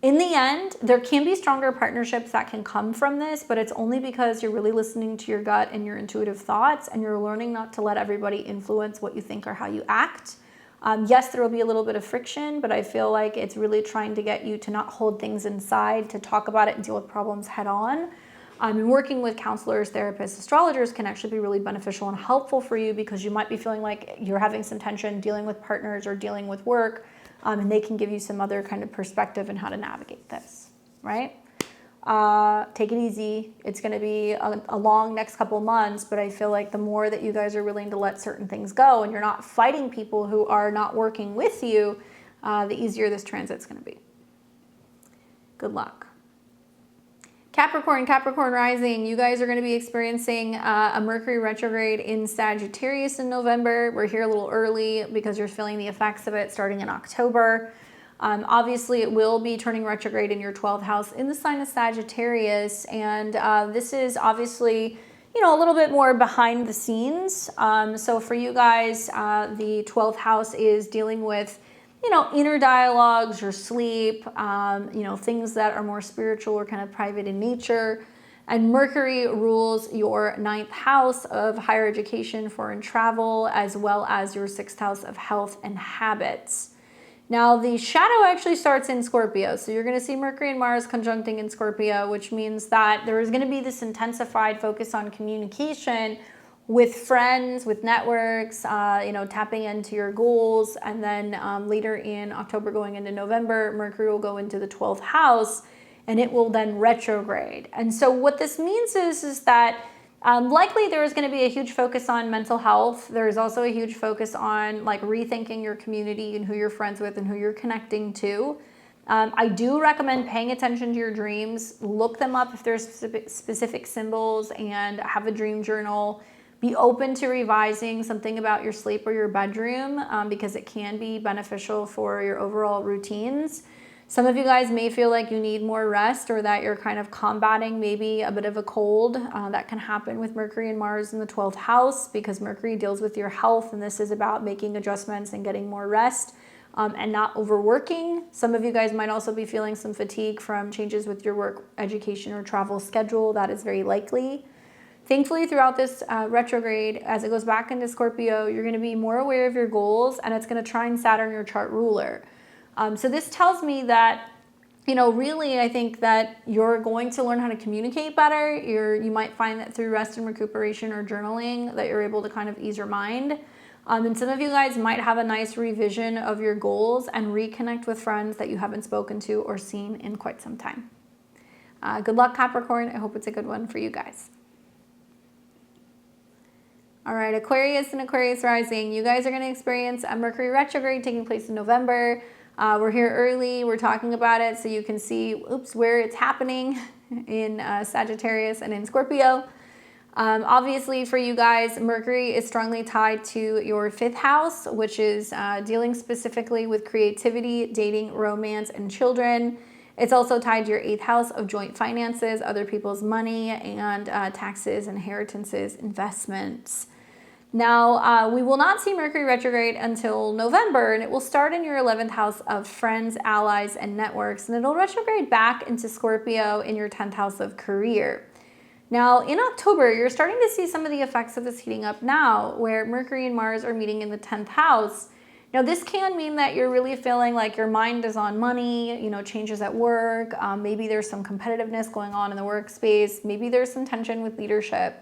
In the end, there can be stronger partnerships that can come from this, but it's only because you're really listening to your gut and your intuitive thoughts, and you're learning not to let everybody influence what you think or how you act. Yes, there will be a little bit of friction, but I feel like it's really trying to get you to not hold things inside, to talk about it and deal with problems head on. And working with counselors, therapists, astrologers can actually be really beneficial and helpful for you because you might be feeling like you're having some tension dealing with partners or dealing with work. And they can give you some other kind of perspective on how to navigate this, right? Take it easy. It's going to be a long next couple months, but I feel like the more that you guys are willing to let certain things go and you're not fighting people who are not working with you, the easier this transit's going to be. Good luck. Capricorn, Capricorn rising, you guys are going to be experiencing a Mercury retrograde in Sagittarius in November. We're here a little early because you're feeling the effects of it starting in October. Obviously, it will be turning retrograde in your 12th house in the sign of Sagittarius. And this is obviously, you know, a little bit more behind the scenes. So for you guys, the 12th house is dealing with, you know, inner dialogues, your sleep, you know, things that are more spiritual or kind of private in nature. And Mercury rules your 9th house of higher education, foreign travel, as well as your 6th house of health and habits. Now, the shadow actually starts in Scorpio. So you're going to see Mercury and Mars conjuncting in Scorpio, which means that there is going to be this intensified focus on communication with friends, with networks, you know, tapping into your goals. And then later in October going into November, Mercury will go into the 12th house and it will then retrograde. And so what this means is that likely there is going to be a huge focus on mental health. There is also a huge focus on like rethinking your community and who you're friends with and who you're connecting to. I do recommend paying attention to your dreams. Look them up if there's specific symbols, and have a dream journal. Be open to revising something about your sleep or your bedroom because it can be beneficial for your overall routines. Some of you guys may feel like you need more rest, or that you're kind of combating maybe a bit of a cold. That can happen with Mercury and Mars in the 12th house because Mercury deals with your health, and this is about making adjustments and getting more rest and not overworking. Some of you guys might also be feeling some fatigue from changes with your work, education, or travel schedule. That is very likely. Thankfully, throughout this retrograde, as it goes back into Scorpio, you're going to be more aware of your goals, and it's going to trine Saturn, your chart ruler. So this tells me that, you know, really, I think that you're going to learn how to communicate better. You might find that through rest and recuperation or journaling that you're able to kind of ease your mind. And some of you guys might have a nice revision of your goals and reconnect with friends that you haven't spoken to or seen in quite some time. Good luck, Capricorn. I hope it's a good one for you guys. All right, Aquarius and Aquarius rising, you guys are going to experience a Mercury retrograde taking place in November. We're here early. We're talking about it so you can see, where it's happening. in Sagittarius and in Scorpio. Obviously for you guys, Mercury is strongly tied to your 5th house, which is dealing specifically with creativity, dating, romance, and children. It's also tied to your 8th house of joint finances, other people's money, and taxes, inheritances, investments. Now, we will not see Mercury retrograde until November, and it will start in your 11th house of friends, allies, and networks, and it'll retrograde back into Scorpio in your 10th house of career. Now, in October, you're starting to see some of the effects of this heating up now, where Mercury and Mars are meeting in the 10th house. Now, this can mean that you're really feeling like your mind is on money, you know, changes at work. Maybe there's some competitiveness going on in the workspace. Maybe there's some tension with leadership.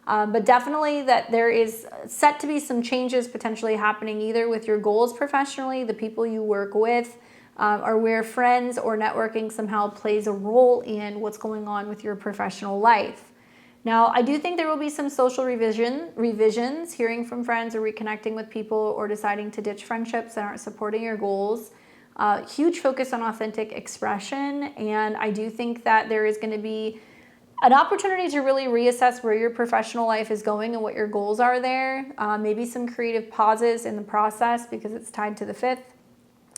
But definitely that there is set to be some changes potentially happening either with your goals professionally, the people you work with, or where friends or networking somehow plays a role in what's going on with your professional life. Now, I do think there will be some social revisions, hearing from friends or reconnecting with people or deciding to ditch friendships that aren't supporting your goals. Huge focus on authentic expression, and I do think that there is going to be an opportunity to really reassess where your professional life is going and what your goals are there. Maybe some creative pauses in the process because it's tied to the 5th.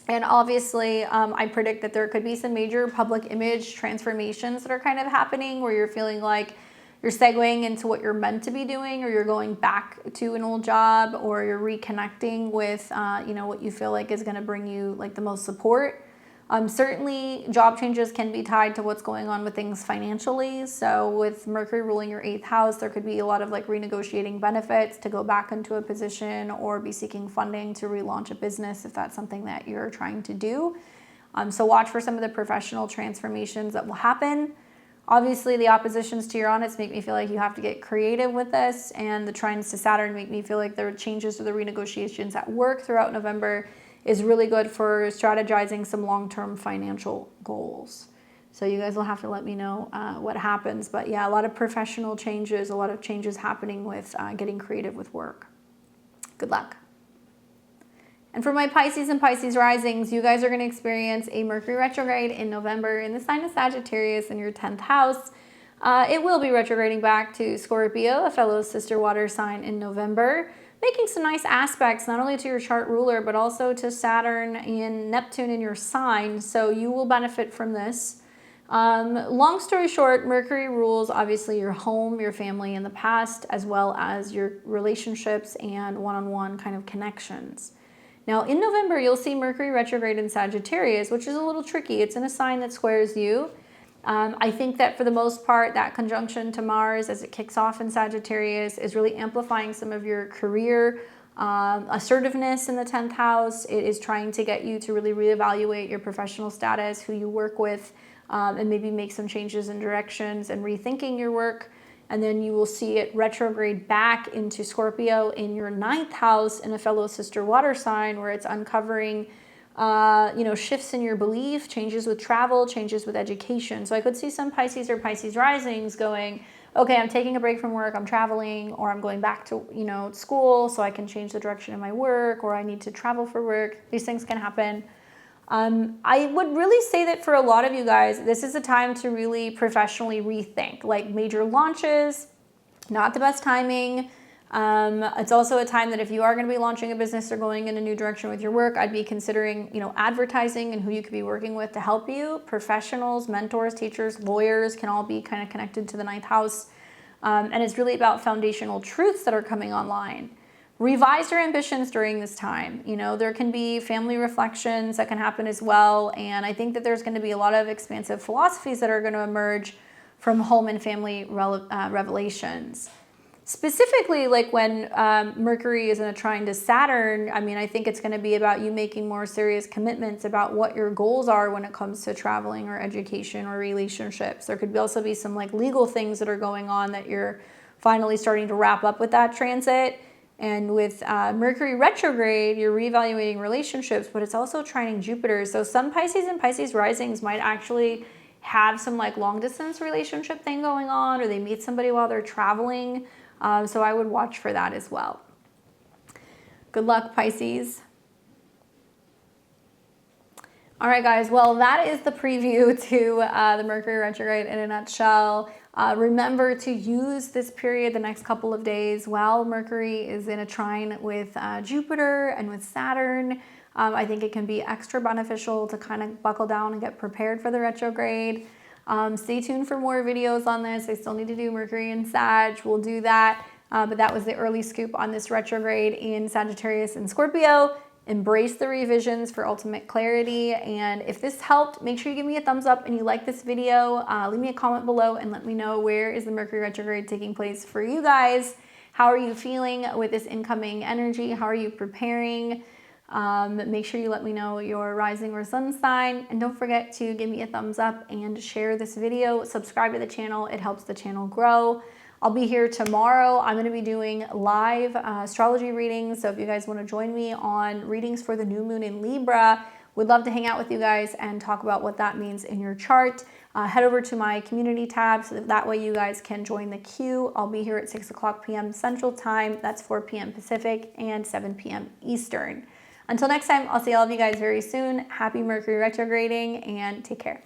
And obviously, I predict that there could be some major public image transformations that are kind of happening where you're feeling like you're segueing into what you're meant to be doing, or you're going back to an old job, or you're reconnecting with, you know, what you feel like is going to bring you like the most support. Certainly, job changes can be tied to what's going on with things financially. So with Mercury ruling your 8th house, there could be a lot of like renegotiating benefits to go back into a position or be seeking funding to relaunch a business if that's something that you're trying to do. So watch for some of the professional transformations that will happen. Obviously, the oppositions to Uranus make me feel like you have to get creative with this, and the trines to Saturn make me feel like there are changes to the renegotiations at work throughout November is really good for strategizing some long-term financial goals. So you guys will have to let me know what happens. But yeah, a lot of professional changes, a lot of changes happening with getting creative with work. Good luck. And for my Pisces and Pisces risings, you guys are going to experience a Mercury retrograde in November in the sign of Sagittarius in your 10th house. It will be retrograding back to Scorpio, a fellow sister water sign, in November, making some nice aspects not only to your chart ruler, but also to Saturn and Neptune in your sign. So you will benefit from this. Long story short, Mercury rules obviously your home, your family in the past, as well as your relationships and one-on-one kind of connections. Now, in November, you'll see Mercury retrograde in Sagittarius, which is a little tricky. It's in a sign that squares you. I think that for the most part, that conjunction to Mars as it kicks off in Sagittarius is really amplifying some of your career assertiveness in the 10th house. It is trying to get you to really reevaluate your professional status, who you work with, and maybe make some changes in directions and rethinking your work. And then you will see it retrograde back into Scorpio in your 9th house in a fellow sister water sign, where it's uncovering shifts in your belief, changes with travel, changes with education. So I could see some Pisces or Pisces risings going, okay, I'm taking a break from work, I'm traveling, or I'm going back to, school so I can change the direction of my work, or I need to travel for work. These things can happen. I would really say that for a lot of you guys, this is a time to really professionally rethink, like major launches, not the best timing. It's also a time that if you are going to be launching a business or going in a new direction with your work, I'd be considering, advertising and who you could be working with to help you. Professionals, mentors, teachers, lawyers can all be kind of connected to the 9th house. And it's really about foundational truths that are coming online. Revise your ambitions during this time. There can be family reflections that can happen as well. And I think that there's going to be a lot of expansive philosophies that are going to emerge from home and family revelations. Specifically, like when Mercury is in a trine to Saturn, I think it's going to be about you making more serious commitments about what your goals are when it comes to traveling or education or relationships. There could also be some like legal things that are going on that you're finally starting to wrap up with that transit. And with Mercury retrograde, you're reevaluating relationships, but it's also trining Jupiter. So some Pisces and Pisces risings might actually have some like long distance relationship thing going on, or they meet somebody while they're traveling. So I would watch for that as well. Good luck, Pisces. All right, guys. Well, that is the preview to the Mercury retrograde in a nutshell. Remember to use this period, the next couple of days, while Mercury is in a trine with Jupiter and with Saturn. I think it can be extra beneficial to kind of buckle down and get prepared for the retrograde. Stay tuned for more videos on this. I still need to do Mercury and Sag. We'll do that. But that was the early scoop on this retrograde in Sagittarius and Scorpio. Embrace the revisions for ultimate clarity. And if this helped, make sure you give me a thumbs up and you like this video. Leave me a comment below and let me know, where is the Mercury retrograde taking place for you guys? How are you feeling with this incoming energy? How are you preparing? Make sure you let me know your rising or sun sign, and don't forget to give me a thumbs up and share this video. Subscribe to the channel. It helps the channel grow. I'll be here tomorrow. I'm going to be doing live astrology readings. So if you guys want to join me on readings for the new moon in Libra, would love to hang out with you guys and talk about what that means in your chart. Head over to my community tab so that way you guys can join the queue. I'll be here at 6 o'clock p.m. Central Time. That's 4 p.m. Pacific and 7 p.m. Eastern. Until next time, I'll see all of you guys very soon. Happy Mercury retrograding and take care.